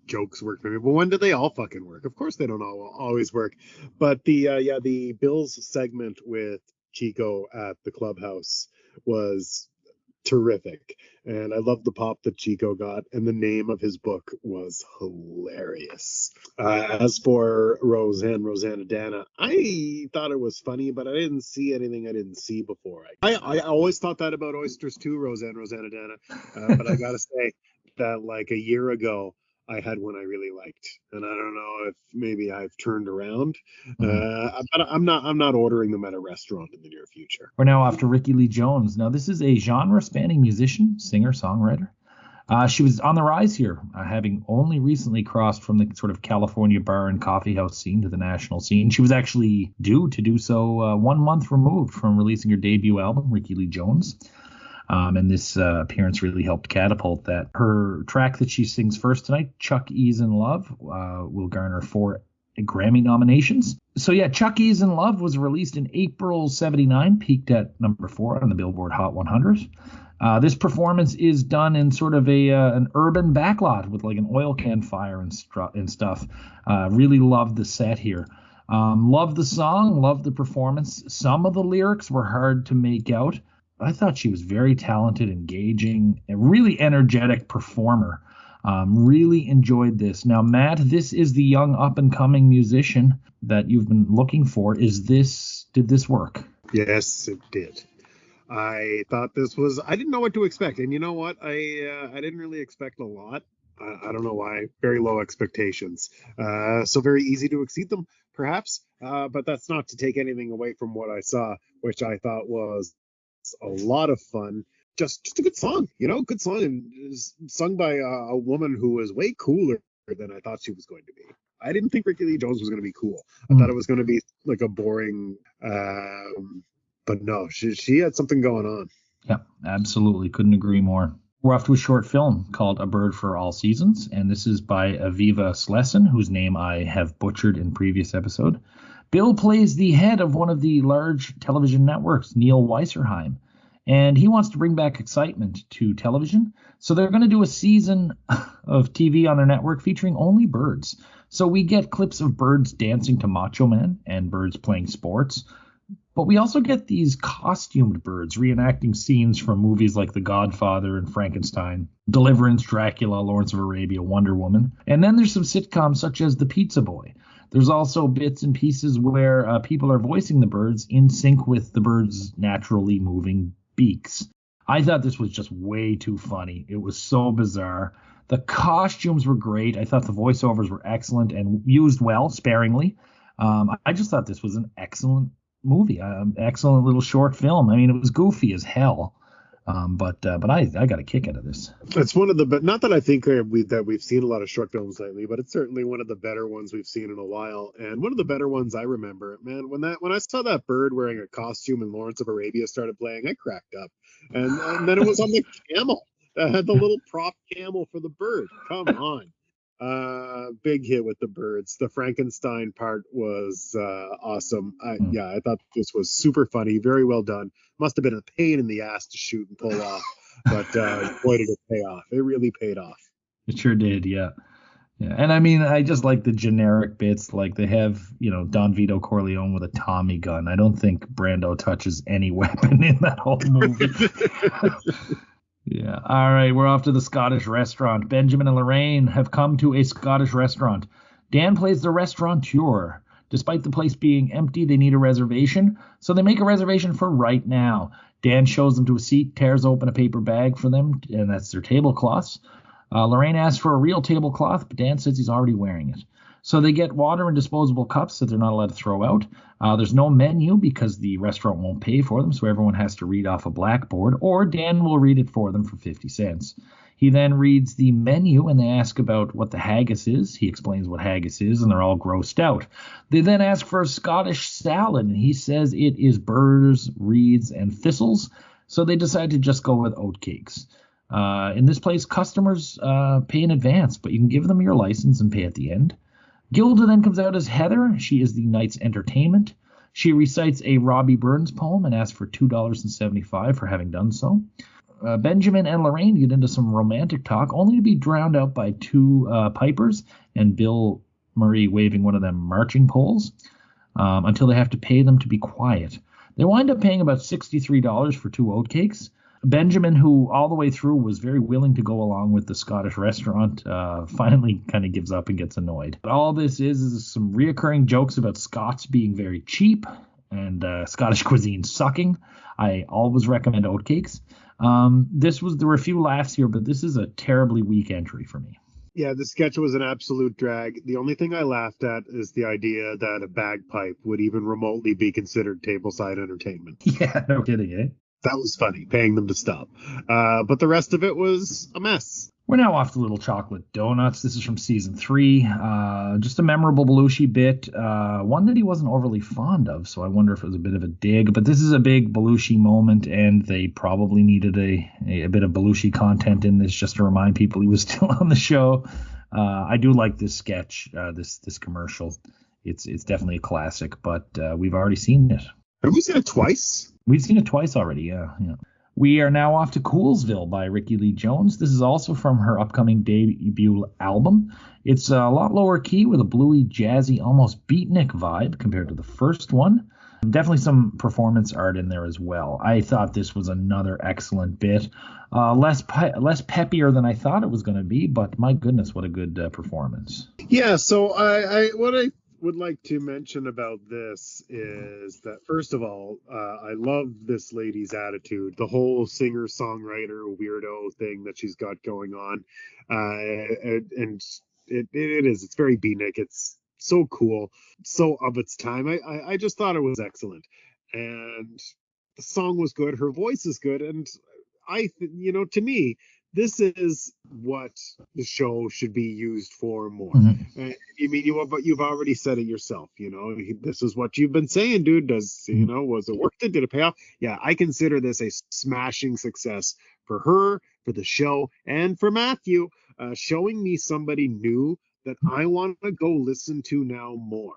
Speaker 3: jokes work for me, but when did they all fucking work? Of course they don't always work. But the Bills segment with Chico at the clubhouse was terrific. And I loved the pop that Chico got, and the name of his book was hilarious. As for Roseanne Dana, I thought it was funny, but I didn't see anything I didn't see before. I always thought that about oysters too, Roseanne Dana. But I gotta say that like a year ago, I had one I really liked, and I don't know if maybe I've turned around. I'm not ordering them at a restaurant in the near future.
Speaker 2: We're now off to Rickie Lee Jones. Now, this is a genre-spanning musician, singer, songwriter. She was on the rise here, having only recently crossed from the sort of California bar and coffee house scene to the national scene. She was actually due to do so 1 month removed from releasing her debut album, Rickie Lee Jones. And this appearance really helped catapult that. Her track that she sings first tonight, Chuck E's in Love, will garner 4 Grammy nominations. So yeah, Chuck E's in Love was released in April '79, peaked at number 4 on the Billboard Hot 100. This performance is done in sort of an urban backlot with like an oil can fire and stuff. Really loved the set here. Loved the song, loved the performance. Some of the lyrics were hard to make out. I thought she was very talented, engaging, a really energetic performer. Really enjoyed this. Now, Matt, this is the young up-and-coming musician that you've been looking for. Did this work?
Speaker 3: Yes, it did. I thought this was. I didn't know what to expect, and you know what? I didn't really expect a lot. I don't know why. Very low expectations. So very easy to exceed them, perhaps. But that's not to take anything away from what I saw, which I thought was a lot of fun. Just a good song, good song, and sung by a woman who was way cooler than I thought she was going to be. I didn't think Rickie Lee Jones was going to be cool. I thought it was going to be like a boring, but no, she had something going on.
Speaker 2: Yeah, absolutely. Couldn't agree more. We're off to a short film called A Bird for All Seasons, and this is by Aviva Slesson, whose name I have butchered in previous episode. Bill plays the head of one of the large television networks, Neil Weiserheim, and he wants to bring back excitement to television. So they're going to do a season of TV on their network featuring only birds. So we get clips of birds dancing to Macho Man and birds playing sports. But we also get these costumed birds reenacting scenes from movies like The Godfather and Frankenstein, Deliverance, Dracula, Lawrence of Arabia, Wonder Woman. And then there's some sitcoms such as The Pizza Boy. There's also bits and pieces where people are voicing the birds in sync with the birds' naturally moving beaks. I thought this was just way too funny. It was so bizarre. The costumes were great. I thought the voiceovers were excellent and used well, sparingly. I just thought this was an excellent movie, excellent little short film. I mean, it was goofy as hell, but I got a kick out of this.
Speaker 3: It's one of the, but not that I think that we've seen a lot of short films lately, but it's certainly one of the better ones we've seen in a while, and one of the better ones I remember. Man, when I saw that bird wearing a costume and Lawrence of Arabia started playing, I cracked up, and then it was on the camel that had the little prop camel for the bird. Come on. Big hit with the birds. The Frankenstein part was awesome. I thought this was super funny, very well done. Must have been a pain in the ass to shoot and pull off, but boy did it pay off. It really paid off.
Speaker 2: It sure did, yeah. And I mean, I just like the generic bits, like they have, Don Vito Corleone with a Tommy gun. I don't think Brando touches any weapon in that whole movie. Yeah. All right. We're off to the Scottish restaurant. Benjamin and Lorraine have come to a Scottish restaurant. Dan plays the restaurateur. Despite the place being empty, they need a reservation, so they make a reservation for right now. Dan shows them to a seat, tears open a paper bag for them, and that's their tablecloths. Lorraine asks for a real tablecloth, but Dan says he's already wearing it. So they get water in disposable cups that they're not allowed to throw out. There's no menu because the restaurant won't pay for them, so everyone has to read off a blackboard, or Dan will read it for them for 50 cents. He then reads the menu, and they ask about what the haggis is. He explains what haggis is, and they're all grossed out. They then ask for a Scottish salad, and he says it is burrs, reeds, and thistles, so they decide to just go with oatcakes. In this place, customers pay in advance, but you can give them your license and pay at the end. Gilda then comes out as Heather. She is the night's entertainment. She recites a Robbie Burns poem and asks for $2.75 for having done so. Benjamin and Lorraine get into some romantic talk, only to be drowned out by two pipers and Bill Murray waving one of them marching poles until they have to pay them to be quiet. They wind up paying about $63 for two oatcakes. Benjamin, who all the way through was very willing to go along with the Scottish restaurant, finally kind of gives up and gets annoyed. But all this is some reoccurring jokes about Scots being very cheap and Scottish cuisine sucking. I always recommend oatcakes. There were a few laughs here, but this is a terribly weak entry for me.
Speaker 3: Yeah, the sketch was an absolute drag. The only thing I laughed at is the idea that a bagpipe would even remotely be considered tableside entertainment.
Speaker 2: Yeah, no kidding, eh?
Speaker 3: That was funny, paying them to stop. But the rest of it was a mess.
Speaker 2: We're now off to Little Chocolate Donuts. This is from season 3. Just a memorable Belushi bit, one that he wasn't overly fond of, so I wonder if it was a bit of a dig. But this is a big Belushi moment, and they probably needed a bit of Belushi content in this just to remind people he was still on the show. I do like this sketch, this commercial. It's definitely a classic, but we've already seen it.
Speaker 3: Have we seen it twice?
Speaker 2: We've seen it twice already, yeah. We are now off to Coolsville by Ricky Lee Jones. This is also from her upcoming debut album. It's a lot lower key with a bluey, jazzy, almost beatnik vibe compared to the first one. Definitely some performance art in there as well. I thought this was another excellent bit. Less peppier than I thought it was going to be, but my goodness, what a good performance.
Speaker 3: Yeah, so what I would like to mention about this is that, first of all, I love this lady's attitude, the whole singer-songwriter weirdo thing that she's got going on, and it's very beatnik. It's so cool, so of its time. I just thought it was excellent, and the song was good, her voice is good, and to me, this is what the show should be used for more. Mm-hmm. You've already said it yourself. This is what you've been saying, dude. Was it worth it? Did it pay off? Yeah, I consider this a smashing success for her, for the show, and for Matthew, showing me somebody new that I want to go listen to now more.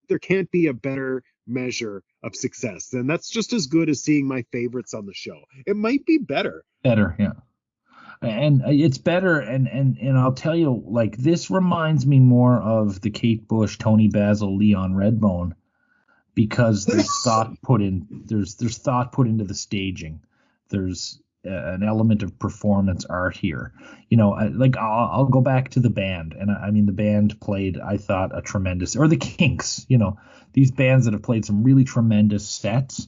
Speaker 3: There can't be a better measure of success, and that's just as good as seeing my favorites on the show. It might be better.
Speaker 2: Better, yeah. And it's better, and I'll tell you, like, this reminds me more of the Kate Bush, Tony Basil, Leon Redbone, because there's thought put into the staging. There's an element of performance art here. I'll go back to the band, and I mean the band played, I thought, or the Kinks. These bands that have played some really tremendous sets.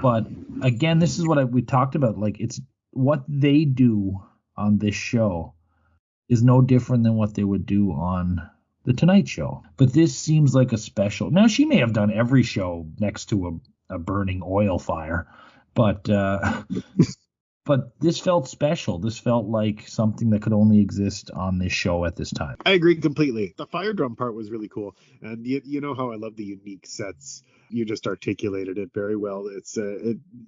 Speaker 2: But again, this is what we talked about. Like, it's what they do on this show is no different than what they would do on the Tonight Show. But this seems like a special. Now, she may have done every show next to a burning oil fire, but but this felt special. This felt like something that could only exist on this show at this time.
Speaker 3: I agree completely. The fire drum part was really cool. And you know how I love the unique sets. You just articulated it very well.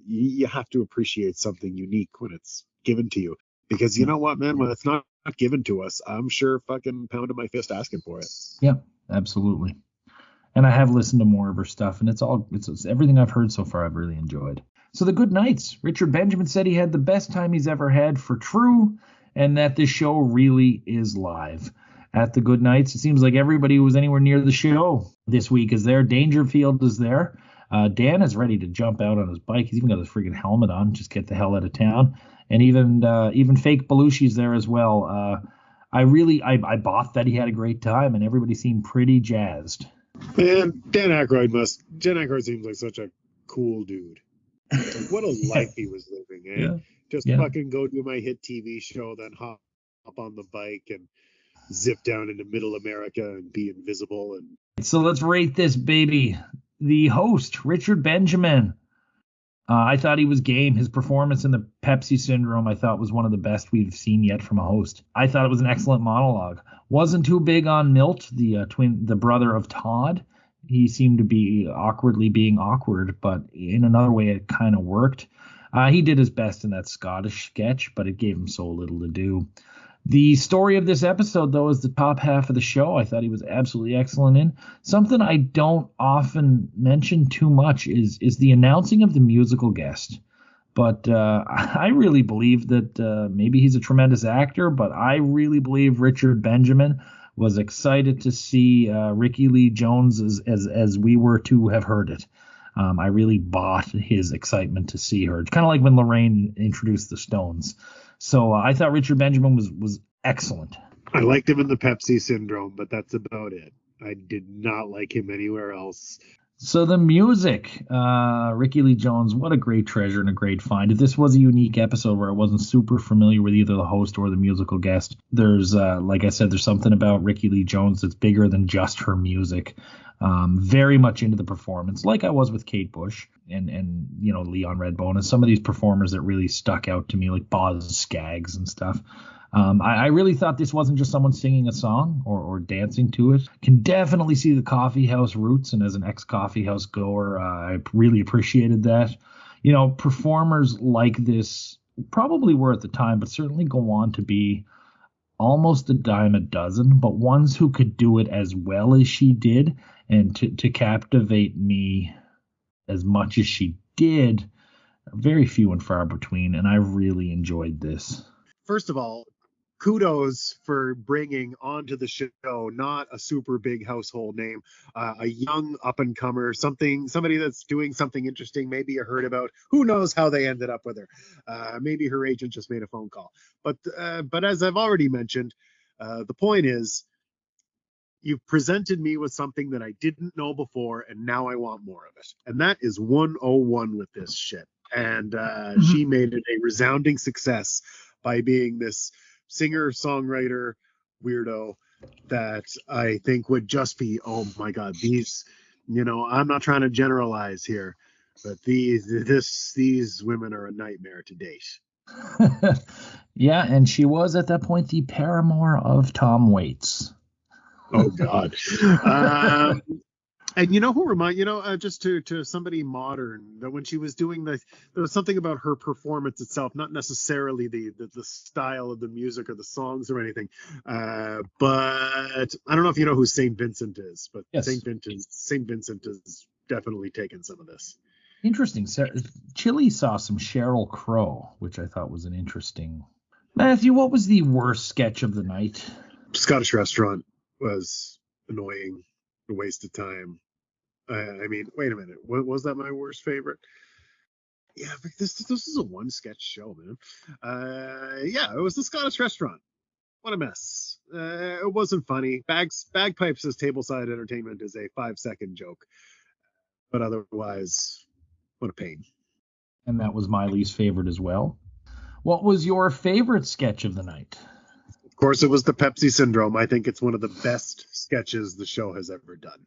Speaker 3: You have to appreciate something unique when it's given to you. Because you know what, man, when it's not given to us, I'm sure fucking pounding my fist asking for it.
Speaker 2: Yeah, absolutely. And I have listened to more of her stuff, and it's everything I've heard so far I've really enjoyed. So the good nights. Richard Benjamin said he had the best time he's ever had for true, and that this show really is live. At the good nights, it seems like everybody who was anywhere near the show this week is there. Dangerfield is there. Dan is ready to jump out on his bike. He's even got his freaking helmet on. Just get the hell out of town. And even fake Belushi's there as well. I bought that he had a great time, and everybody seemed pretty jazzed.
Speaker 3: Man, Dan Aykroyd seems like such a cool dude. Like, what a life he was living, eh?
Speaker 2: Yeah.
Speaker 3: Just fucking go do my hit TV show, then hop on the bike and zip down into middle America and be invisible. And
Speaker 2: so let's rate this baby. The host, Richard Benjamin. I thought he was game. His performance in the Pepsi Syndrome, I thought, was one of the best we've seen yet from a host. I thought it was an excellent monologue. Wasn't too big on Milt, the brother of Todd. He seemed to be awkwardly being awkward, but in another way, it kind of worked. He did his best in that Scottish sketch, but it gave him so little to do. The story of this episode, though, is the top half of the show. I thought he was absolutely excellent in. Something I don't often mention too much is the announcing of the musical guest. But I really believe that maybe he's a tremendous actor, but I really believe Richard Benjamin was excited to see Ricky Lee Jones as we were to have heard it. I really bought his excitement to see her. It's kind of like when Lorraine introduced the Stones. So I thought Richard Benjamin was excellent.
Speaker 3: I liked him in the Pepsi Syndrome, but that's about it. I did not like him anywhere else.
Speaker 2: So the music, Ricky Lee Jones, what a great treasure and a great find. If this was a unique episode where I wasn't super familiar with either the host or the musical guest, there's, like I said, there's something about Ricky Lee Jones that's bigger than just her music. Very much into the performance, like I was with Kate Bush and Leon Redbone and some of these performers that really stuck out to me, like Boz Scaggs and stuff. I really thought this wasn't just someone singing a song or dancing to it. Can definitely see the coffee house roots, and as an ex-coffee house goer, I really appreciated that. Performers like this probably were at the time, but certainly go on to be almost a dime a dozen, but ones who could do it as well as she did and to captivate me as much as she did, very few and far between, and I really enjoyed this.
Speaker 3: First of all, kudos for bringing onto the show not a super big household name, a young up-and-comer, somebody that's doing something interesting, maybe you heard about. Who knows how they ended up with her? Maybe her agent just made a phone call. But as I've already mentioned, the point is, you've presented me with something that I didn't know before, and now I want more of it. And that is 101 with this shit. And she made it a resounding success by being this singer-songwriter weirdo that I think would just be, oh my God, these, I'm not trying to generalize here, but these women are a nightmare to date.
Speaker 2: Yeah, and she was at that point the paramour of Tom Waits.
Speaker 3: Oh God. And who just to somebody modern, that when she was doing there was something about her performance itself, not necessarily the style of the music or the songs or anything. But I don't know if you know who St. Vincent is, but yes. St. Vincent has definitely taken some of this.
Speaker 2: Interesting. Chili saw some Sheryl Crow, which I thought was an interesting. Matthew, what was the worst sketch of the night?
Speaker 3: Scottish Restaurant was annoying. A waste of time. I mean, wait a minute. Was that my worst favorite? Yeah, but this is a one sketch show, man. Yeah, it was the Scottish Restaurant. What a mess. It wasn't funny. Bagpipes as tableside entertainment is a 5-second joke, but otherwise, what a pain.
Speaker 2: And that was my least favorite as well. What was your favorite sketch of the night?
Speaker 3: Of course, it was the Pepsi Syndrome. I think it's one of the best sketches the show has ever done.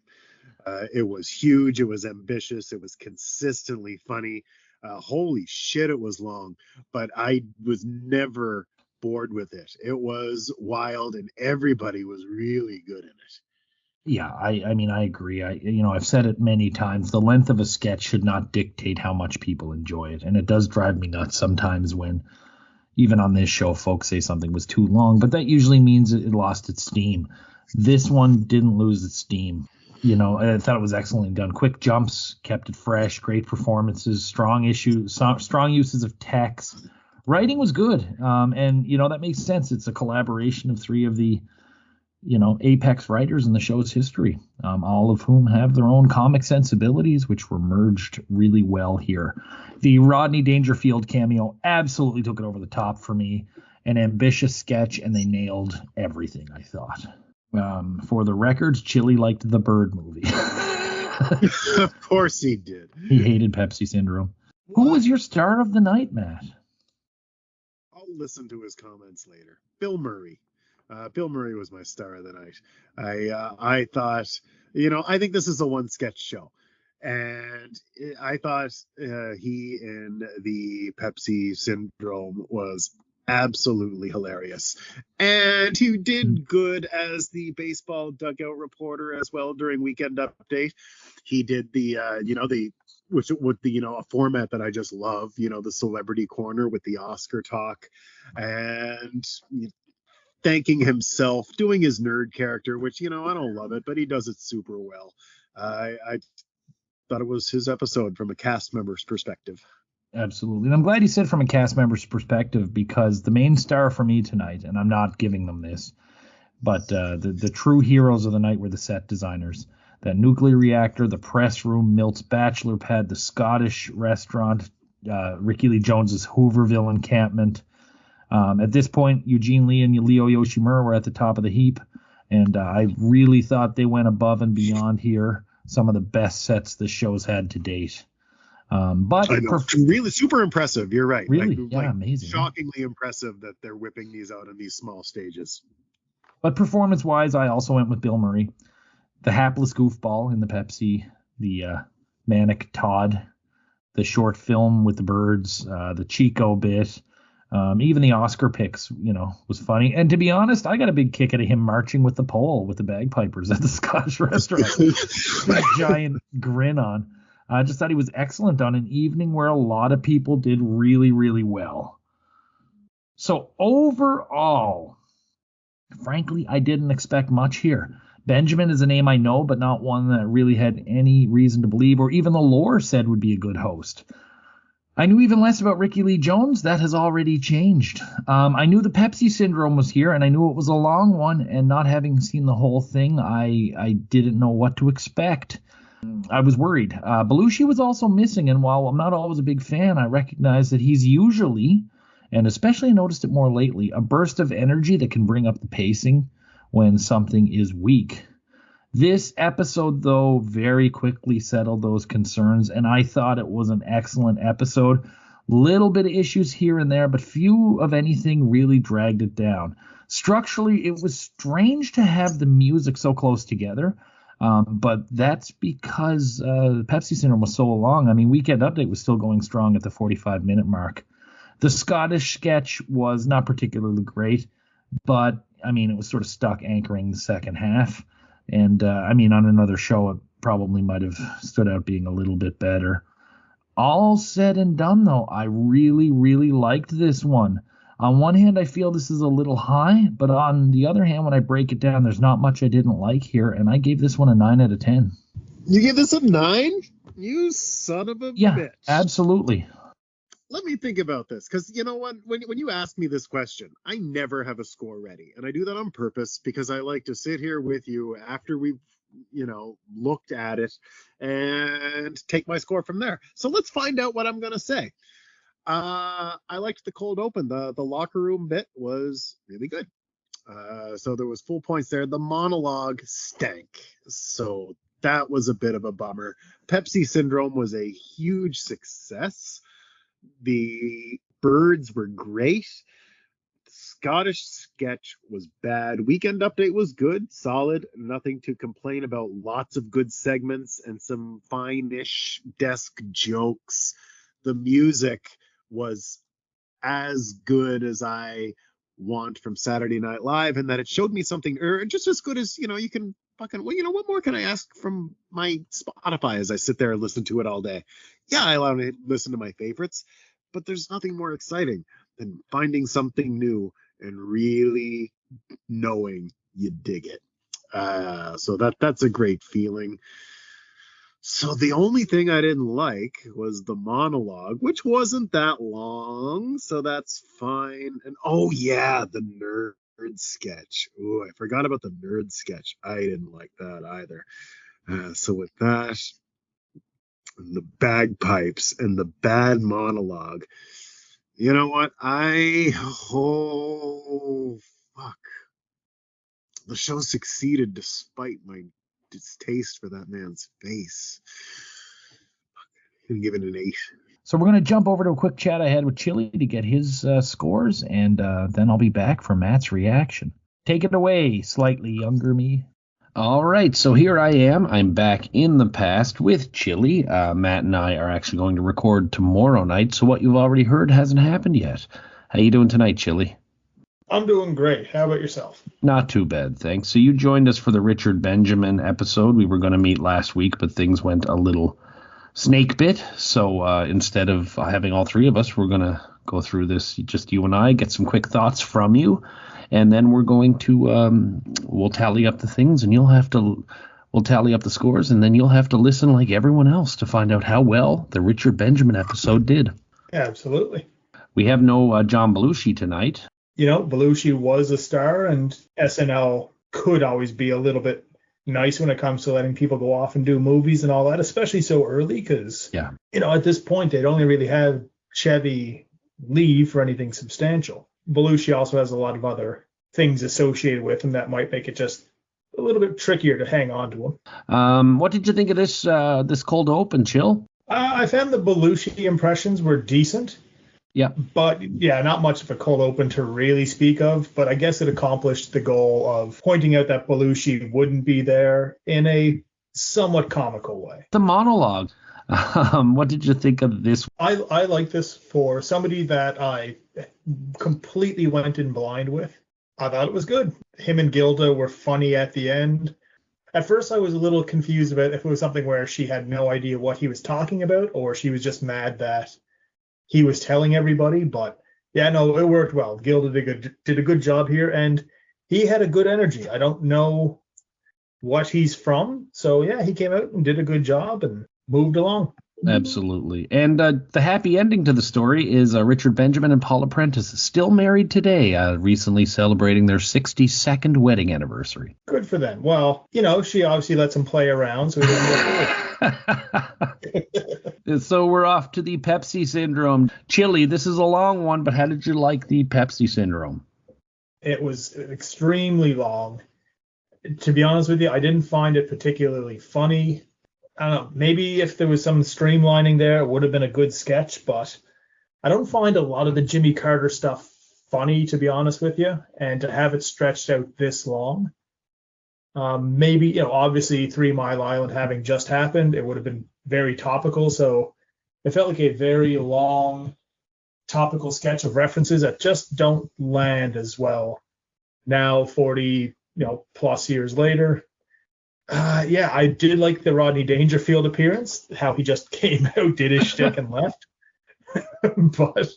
Speaker 3: It was huge. It was ambitious. It was consistently funny. Holy shit, it was long, but I was never bored with it. It was wild, and everybody was really good in it.
Speaker 2: Yeah, I mean, I agree. I've said it many times. The length of a sketch should not dictate how much people enjoy it. And it does drive me nuts sometimes when, even on this show, folks say something was too long, but that usually means it lost its steam. This one didn't lose its steam. I thought it was excellently done. Quick jumps, kept it fresh, great performances, strong uses of text. Writing was good. And that makes sense. It's a collaboration of three of the apex writers in the show's history, all of whom have their own comic sensibilities, which were merged really well here. The Rodney Dangerfield cameo absolutely took it over the top for me. An ambitious sketch, and they nailed everything, I thought. For the record, Chili liked the Bird movie.
Speaker 3: Of course he did.
Speaker 2: He hated Pepsi Syndrome. What? Who was your star of the night, Matt?
Speaker 3: I'll listen to his comments later. Bill Murray. Bill Murray was my star of the night. I thought, I think this is a one sketch show. And I thought he in the Pepsi Syndrome was absolutely hilarious. And he did good as the baseball dugout reporter as well during Weekend Update. He did the, a format that I just love, the Celebrity Corner with the Oscar talk and thanking himself, doing his nerd character, which, I don't love it, but he does it super well. I thought it was his episode from a cast member's perspective.
Speaker 2: Absolutely. And I'm glad you said from a cast member's perspective, because the main star for me tonight, and I'm not giving them this, but the true heroes of the night were the set designers. That nuclear reactor, the press room, Milts' bachelor pad, the Scottish restaurant, Ricky Lee Jones's Hooverville encampment. At this point, Eugene Lee and Leo Yoshimura were at the top of the heap, and I really thought they went above and beyond here. Some of the best sets the show's had to date. But
Speaker 3: really super impressive. You're right.
Speaker 2: Really, amazing.
Speaker 3: Shockingly impressive that they're whipping these out in these small stages.
Speaker 2: But performance-wise, I also went with Bill Murray. The hapless goofball in the Pepsi, the manic Todd, the short film with the birds, the Chico bit, even the Oscar picks, was funny. And to be honest, I got a big kick out of him marching with the pole with the bagpipers at the Scottish restaurant. With a giant grin on. I just thought he was excellent on an evening where a lot of people did really, really well. So overall, frankly, I didn't expect much here. Benjamin is a name I know, but not one that really had any reason to believe, or even the lore said would be a good host. I knew even less about Ricky Lee Jones. That has already changed. I knew the Pepsi Syndrome was here, and I knew it was a long one, and not having seen the whole thing, I didn't know what to expect. I was worried. Belushi was also missing, and while I'm not always a big fan, I recognize that he's usually, and especially noticed it more lately, a burst of energy that can bring up the pacing when something is weak. This episode, though, very quickly settled those concerns, and I thought it was an excellent episode. Little bit of issues here and there, but few of anything really dragged it down. Structurally, it was strange to have the music so close together. But that's because Pepsi Syndrome was so long. I mean, Weekend Update was still going strong at the 45-minute mark. The Scottish sketch was not particularly great, but, I mean, it was sort of stuck anchoring the second half. And, on another show, it probably might have stood out being a little bit better. All said and done, though, I really, really liked this one. On one hand, I feel this is a little high, but on the other hand, when I break it down, there's not much I didn't like here, and I gave this one a 9 out of 10.
Speaker 3: You give this a 9? You son of a bitch.
Speaker 2: Yeah, absolutely.
Speaker 3: Let me think about this, because you know what? When you ask me this question, I never have a score ready, and I do that on purpose because I like to sit here with you after we've looked at it and take my score from there. So let's find out what I'm going to say. I liked the cold open. The locker room bit was really good. So there was full points there. The monologue stank. So that was a bit of a bummer. Pepsi Syndrome was a huge success. The birds were great. Scottish sketch was bad. Weekend Update was good, solid, nothing to complain about. Lots of good segments and some fine-ish desk jokes. The music was as good as I want from Saturday Night Live, and that it showed me something, or just as good as, you can fucking, well, what more can I ask from my Spotify as I sit there and listen to it all day? Yeah, I allow to listen to my favorites, but there's nothing more exciting than finding something new and really knowing you dig it. So that's a great feeling. So the only thing I didn't like was the monologue, which wasn't that long, so that's fine. And oh yeah, the nerd sketch. Oh, I forgot about the nerd sketch. I didn't like that either. So with that, and the bagpipes and the bad monologue, you know what? Oh, fuck. The show succeeded despite my distaste for that man's face. I'm giving it an 8.
Speaker 2: So we're going to jump over to a quick chat I had with Chili to get his scores, and then I'll be back for Matt's reaction. Take it away, slightly younger me. All right, so here I am. I'm back in the past with Chili. Matt and I are actually going to record tomorrow night, so what you've already heard hasn't happened yet. How you doing tonight, Chili?
Speaker 4: I'm doing great. How about yourself?
Speaker 2: Not too bad, thanks. So you joined us for the Richard Benjamin episode. We were going to meet last week, but things went a little snake bit. So instead of having all three of us, we're going to go through this, just you and I, get some quick thoughts from you. And then we're going to, we'll tally up the things, and we'll tally up the scores, and then you'll have to listen like everyone else to find out how well the Richard Benjamin episode did.
Speaker 4: Absolutely.
Speaker 2: We have no John Belushi tonight.
Speaker 4: Belushi was a star, and SNL could always be a little bit nice when it comes to letting people go off and do movies and all that, especially so early, because, at this point, they'd only really had Chevy leave for anything substantial. Belushi also has a lot of other things associated with him that might make it just a little bit trickier to hang on to him.
Speaker 2: What did you think of this cold open, Chill?
Speaker 4: I found the Belushi impressions were decent.
Speaker 2: Yeah.
Speaker 4: But, not much of a cold open to really speak of. But I guess it accomplished the goal of pointing out that Belushi wouldn't be there in a somewhat comical way.
Speaker 2: The monologue. What did you think of this?
Speaker 4: I like this for somebody that I completely went in blind with. I thought it was good. Him and Gilda were funny at the end. At first, I was a little confused about if it was something where she had no idea what he was talking about, or she was just mad that he was telling everybody. But it worked well. Gilda did a good job here, and he had a good energy. I don't know what he's from, so he came out and did a good job and moved along.
Speaker 2: Absolutely. And the happy ending to the story is Richard Benjamin and Paula Prentice still married today, recently celebrating their 62nd wedding anniversary.
Speaker 4: Good for them. Well, she obviously lets him play around, so he didn't
Speaker 2: So we're off to the Pepsi Syndrome. Chili, this is a long one, but how did you like the Pepsi Syndrome?
Speaker 4: It was extremely long. To be honest with you, I didn't find it particularly funny. I don't know, maybe if there was some streamlining there, it would have been a good sketch, but I don't find a lot of the Jimmy Carter stuff funny, to be honest with you, and to have it stretched out this long. Maybe, obviously 3 Mile Island having just happened, it would have been very topical, so it felt like a very long topical sketch of references that just don't land as well now, 40, plus years later. I did like the Rodney Dangerfield appearance, how he just came out, did his shtick, and left. But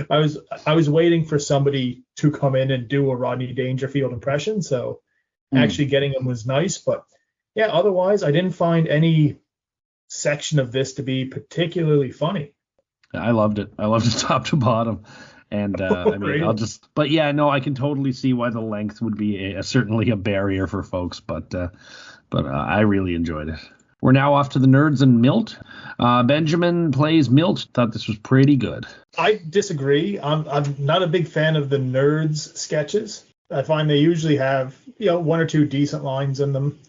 Speaker 4: I was waiting for somebody to come in and do a Rodney Dangerfield impression, so actually getting him was nice. But otherwise I didn't find any section of this to be particularly funny.
Speaker 2: I loved it. I loved it top to bottom. And I can totally see why the length would be certainly a barrier for folks, but I really enjoyed it. We're now off to the Nerds and Milt. Benjamin plays Milt. Thought this was pretty good.
Speaker 4: I disagree. I'm not a big fan of the Nerds sketches. I find they usually have 1 or 2 decent lines in them.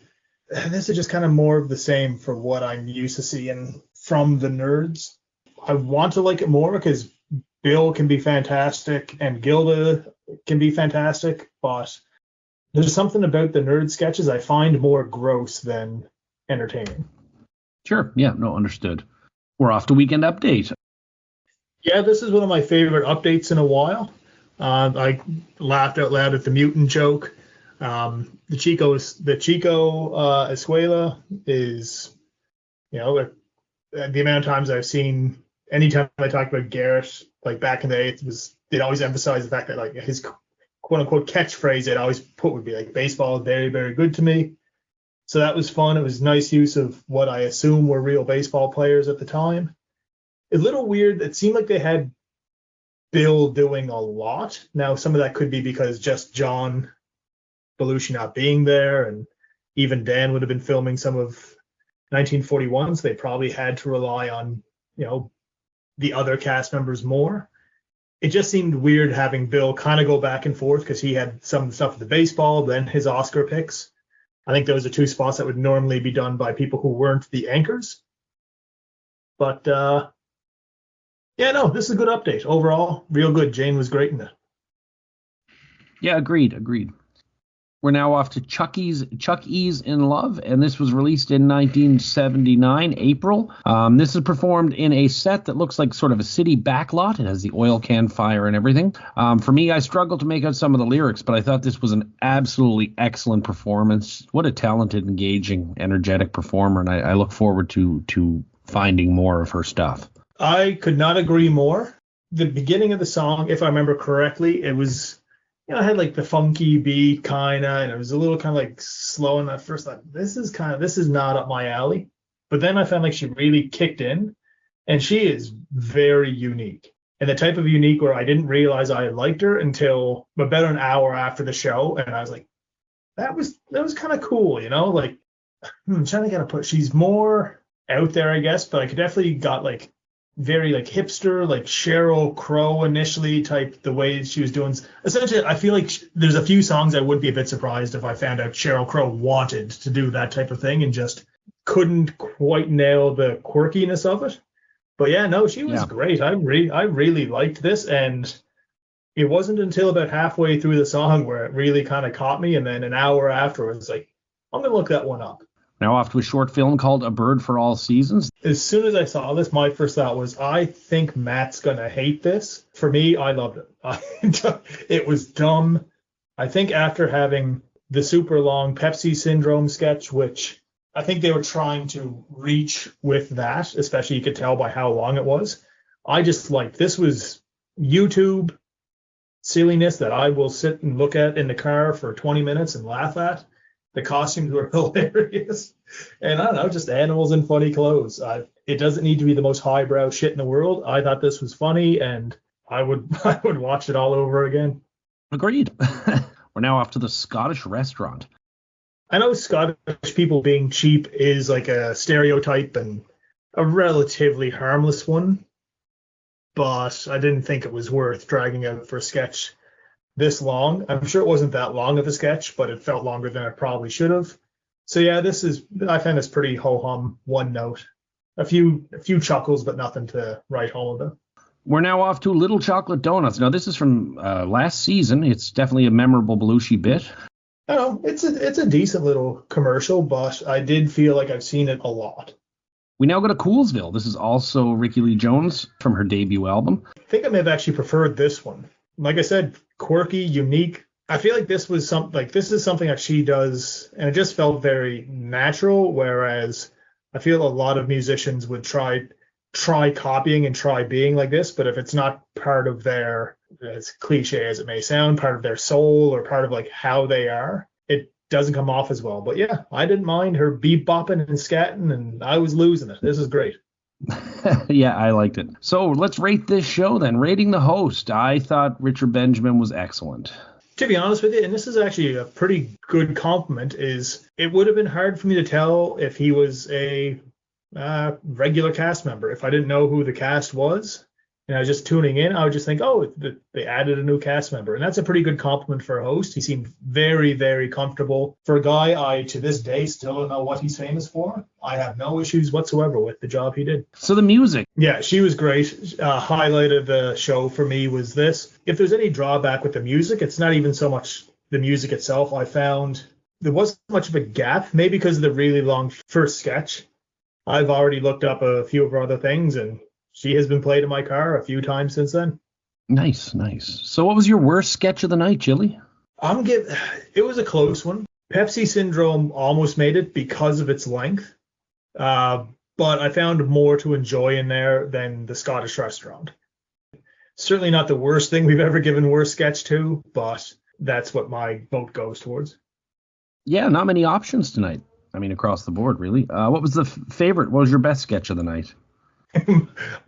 Speaker 4: And this is just kind of more of the same for what I'm used to seeing from the Nerds. I want to like it more because Bill can be fantastic and Gilda can be fantastic, but there's something about the nerd sketches I find more gross than entertaining.
Speaker 5: Sure. Yeah. No, understood. We're off to Weekend Update.
Speaker 4: Yeah, this is one of my favorite updates in a while. I laughed out loud at the mutant joke. The Chico Escuela is, the amount of times I've seen, anytime I talk about Garrett, like back in the day, they'd always emphasize the fact that like his quote unquote catchphrase they'd always put would be like, baseball is very, very good to me. So that was fun. It was nice use of what I assume were real baseball players at the time. A little weird. It seemed like they had Bill doing a lot. Now, some of that could be because just John Belushi not being there, and even Dan would have been filming some of 1941, so they probably had to rely on, the other cast members more. It just seemed weird having Bill kind of go back and forth because he had some stuff with the baseball, then his Oscar picks. I think those are two spots that would normally be done by people who weren't the anchors. But, this is a good update. Overall, real good. Jane was great in it.
Speaker 5: Yeah, agreed. We're now off to Chuck E's in Love, and this was released in 1979, April. This is performed in a set that looks like sort of a city backlot. It has the oil can fire and everything. For me, I struggled to make out some of the lyrics, but I thought this was an absolutely excellent performance. What a talented, engaging, energetic performer, and I look forward to finding more of her stuff.
Speaker 4: I could not agree more. The beginning of the song, if I remember correctly, it was... it had like the funky beat kind of, and it was a little kind of like slow. And at first, like this is not up my alley. But then I found like she really kicked in, and she is very unique. And the type of unique where I didn't realize I liked her until about an hour after the show, and I was like, that was kind of cool, Like I'm trying to get a put. She's more out there, I guess, but I could definitely got like very like hipster, like Sheryl Crow initially type, the way she was doing. Essentially, I feel like there's a few songs I would be a bit surprised if I found out Sheryl Crow wanted to do that type of thing and just couldn't quite nail the quirkiness of it. But yeah, no, she was great. I really liked this, and it wasn't until about halfway through the song where it really kind of caught me, and then an hour afterwards, like, I'm gonna look that one up.
Speaker 5: Now off to a short film called A Bird for All Seasons.
Speaker 4: As soon as I saw this, my first thought was, I think Matt's going to hate this. For me, I loved it. It was dumb. I think after having the super long Pepsi Syndrome sketch, which I think they were trying to reach with that, especially you could tell by how long it was. I just liked, this was YouTube silliness that I will sit and look at in the car for 20 minutes and laugh at. The costumes were hilarious. And I don't know, just animals in funny clothes. It doesn't need to be the most highbrow shit in the world. I thought this was funny, and I would watch it all over again.
Speaker 5: Agreed. We're now off to the Scottish restaurant.
Speaker 4: I know Scottish people being cheap is like a stereotype and a relatively harmless one, but I didn't think it was worth dragging out for a sketch this long. I'm sure it wasn't that long of a sketch, but it felt longer than it probably should have. So yeah, I found this pretty ho-hum, one note. A few chuckles, but nothing to write home about.
Speaker 5: We're now off to Little Chocolate Donuts. Now this is from last season. It's definitely a memorable Belushi bit.
Speaker 4: I don't know, it's a decent little commercial, but I did feel like I've seen it a lot.
Speaker 5: We now go to Coolsville. This is also Ricky Lee Jones from her debut album.
Speaker 4: I think I may have actually preferred this one. Like I said, quirky, unique. I feel like this is something that she does, and it just felt very natural. Whereas I feel a lot of musicians would try copying and try being like this, but if it's not part of their, as cliche as it may sound, part of their soul or part of like how they are, it doesn't come off as well. But yeah, I didn't mind her beat bopping and scatting, and I was losing it. This is great.
Speaker 5: Yeah, I liked it. So let's rate this show then. Rating the host. I thought Richard Benjamin was excellent.
Speaker 4: To be honest with you, and this is actually a pretty good compliment, is it would have been hard for me to tell if he was a regular cast member. If I didn't know who the cast was, and I was just tuning in, I would just think, oh, they added a new cast member. And that's a pretty good compliment for a host. He seemed very, very comfortable. For a guy I, to this day, still don't know what he's famous for. I have no issues whatsoever with the job he did.
Speaker 5: So the music.
Speaker 4: Yeah, she was great. Highlight of the show for me was this. If there's any drawback with the music, it's not even so much the music itself. I found there wasn't much of a gap, maybe because of the really long first sketch. I've already looked up a few of her other things, and she has been played in my car a few times since then.
Speaker 5: Nice. So what was your worst sketch of the night, Chili?
Speaker 4: It was a close one. Pepsi Syndrome almost made it because of its length, but I found more to enjoy in there than the Scottish restaurant. Certainly not the worst thing we've ever given worst sketch to, but that's what my vote goes towards.
Speaker 5: Yeah, not many options tonight. I mean, across the board, really. What was the favorite? What was your best sketch of the night?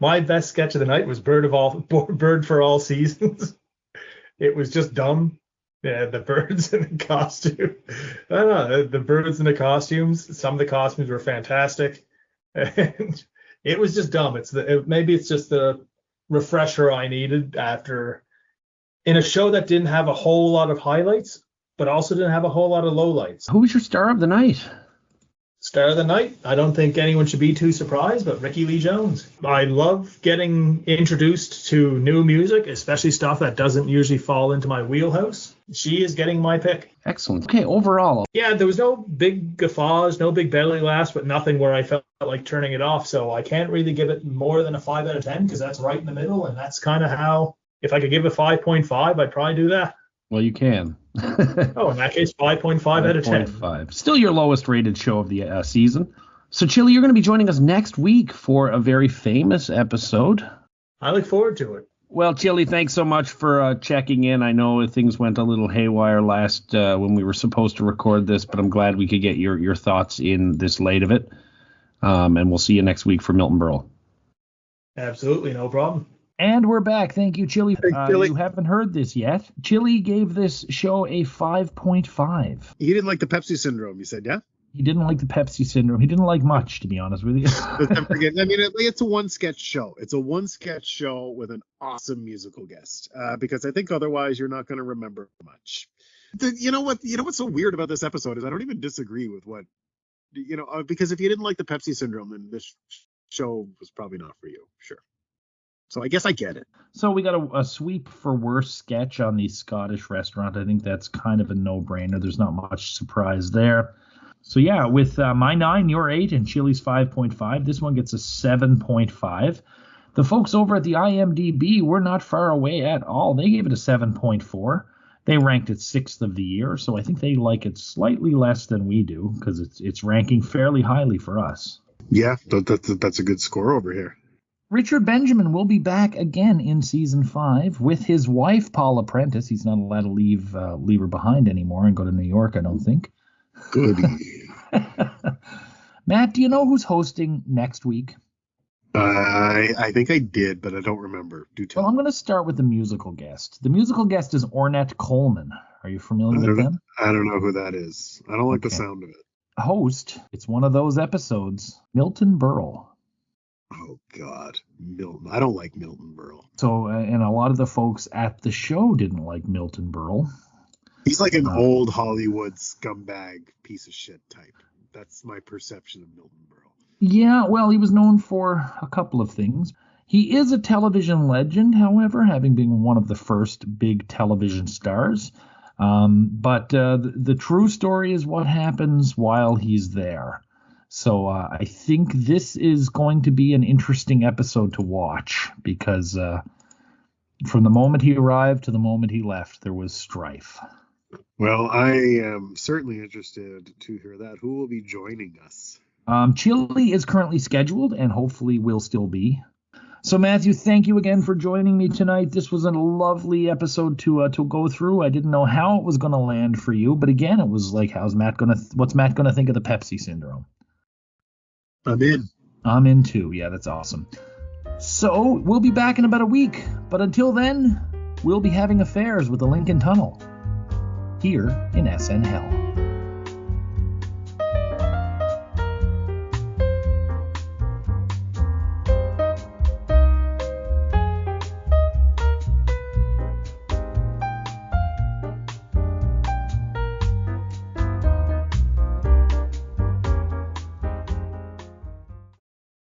Speaker 4: My best sketch of the night was Bird for All Seasons. It was just dumb. Yeah, the birds in the costume. I don't know, the birds in the costumes. Some of the costumes were fantastic, and it was just dumb. Maybe it's just the refresher I needed after in a show that didn't have a whole lot of highlights, but also didn't have a whole lot of lowlights.
Speaker 5: Who was your star of the night?
Speaker 4: Star of the night, I don't think anyone should be too surprised, but Ricky Lee Jones. I love getting introduced to new music, especially stuff that doesn't usually fall into my wheelhouse. She is getting my pick.
Speaker 5: Excellent. Okay, overall.
Speaker 4: Yeah, there was no big guffaws, no big belly laughs, but nothing where I felt like turning it off. So I can't really give it more than a 5 out of 10 because that's right in the middle. And that's kind of how, if I could give it 5.5, I'd probably do that.
Speaker 5: Well, you can.
Speaker 4: Oh, in that case, 5.5 out of 10.
Speaker 5: 5.5. Still your lowest rated show of the season. So, Chili, you're going to be joining us next week for a very famous episode.
Speaker 4: I look forward to it.
Speaker 5: Well, Chili, thanks so much for checking in. I know things went a little haywire last when we were supposed to record this, but I'm glad we could get your thoughts in this late of it. And we'll see you next week for Milton Berle.
Speaker 4: Absolutely, no problem.
Speaker 2: And we're back. Thank you, Chili.
Speaker 3: Chili.
Speaker 2: You haven't heard this yet. Chili gave this show a 5.5.
Speaker 3: He didn't like the Pepsi Syndrome, you said, yeah?
Speaker 2: He didn't like the Pepsi Syndrome. He didn't like much, to be honest with you.
Speaker 3: It's a one-sketch show. It's a one-sketch show with an awesome musical guest, because I think otherwise you're not going to remember much. You know what's so weird about this episode is I don't even disagree with what, because if you didn't like the Pepsi Syndrome, then this show was probably not for you. Sure. So I guess I get it.
Speaker 2: So we got a sweep for worst sketch on the Scottish restaurant. I think that's kind of a no-brainer. There's not much surprise there. So yeah, with my 9, your 8, and Chili's 5.5, this one gets a 7.5. The folks over at the IMDb were not far away at all. They gave it a 7.4. They ranked it 6th of the year, so I think they like it slightly less than we do because it's ranking fairly highly for us.
Speaker 3: Yeah, that's a good score over here.
Speaker 2: Richard Benjamin will be back again in season 5 with his wife, Paula Prentice. He's not allowed to leave her behind anymore and go to New York, I don't think.
Speaker 3: Goody.
Speaker 2: Matt, do you know who's hosting next week?
Speaker 3: I think I did, but I don't remember. Do tell.
Speaker 2: Well, I'm going to start with the musical guest. The musical guest is Ornette Coleman. Are you familiar with them?
Speaker 3: I don't know who that is. I don't like the sound of it.
Speaker 2: Host, it's one of those episodes, Milton Berle.
Speaker 3: Oh, God. Milton. I don't like Milton Berle.
Speaker 2: So, and a lot of the folks at the show didn't like Milton Berle.
Speaker 3: He's like an old Hollywood scumbag piece of shit type. That's my perception of Milton Berle.
Speaker 2: Yeah, well, he was known for a couple of things. He is a television legend, however, having been one of the first big television stars. But the true story is what happens while he's there. So I think this is going to be an interesting episode to watch because from the moment he arrived to the moment he left, there was strife.
Speaker 3: Well, I am certainly interested to hear that. Who will be joining us?
Speaker 2: Chili is currently scheduled and hopefully will still be. So, Matthew, thank you again for joining me tonight. This was a lovely episode to go through. I didn't know how it was going to land for you, but again, it was like, what's Matt going to think of the Pepsi Syndrome?
Speaker 3: I'm in.
Speaker 2: I'm in too. Yeah, that's awesome. So we'll be back in about a week. But until then, we'll be having affairs with the Lincoln Tunnel here in SNHell.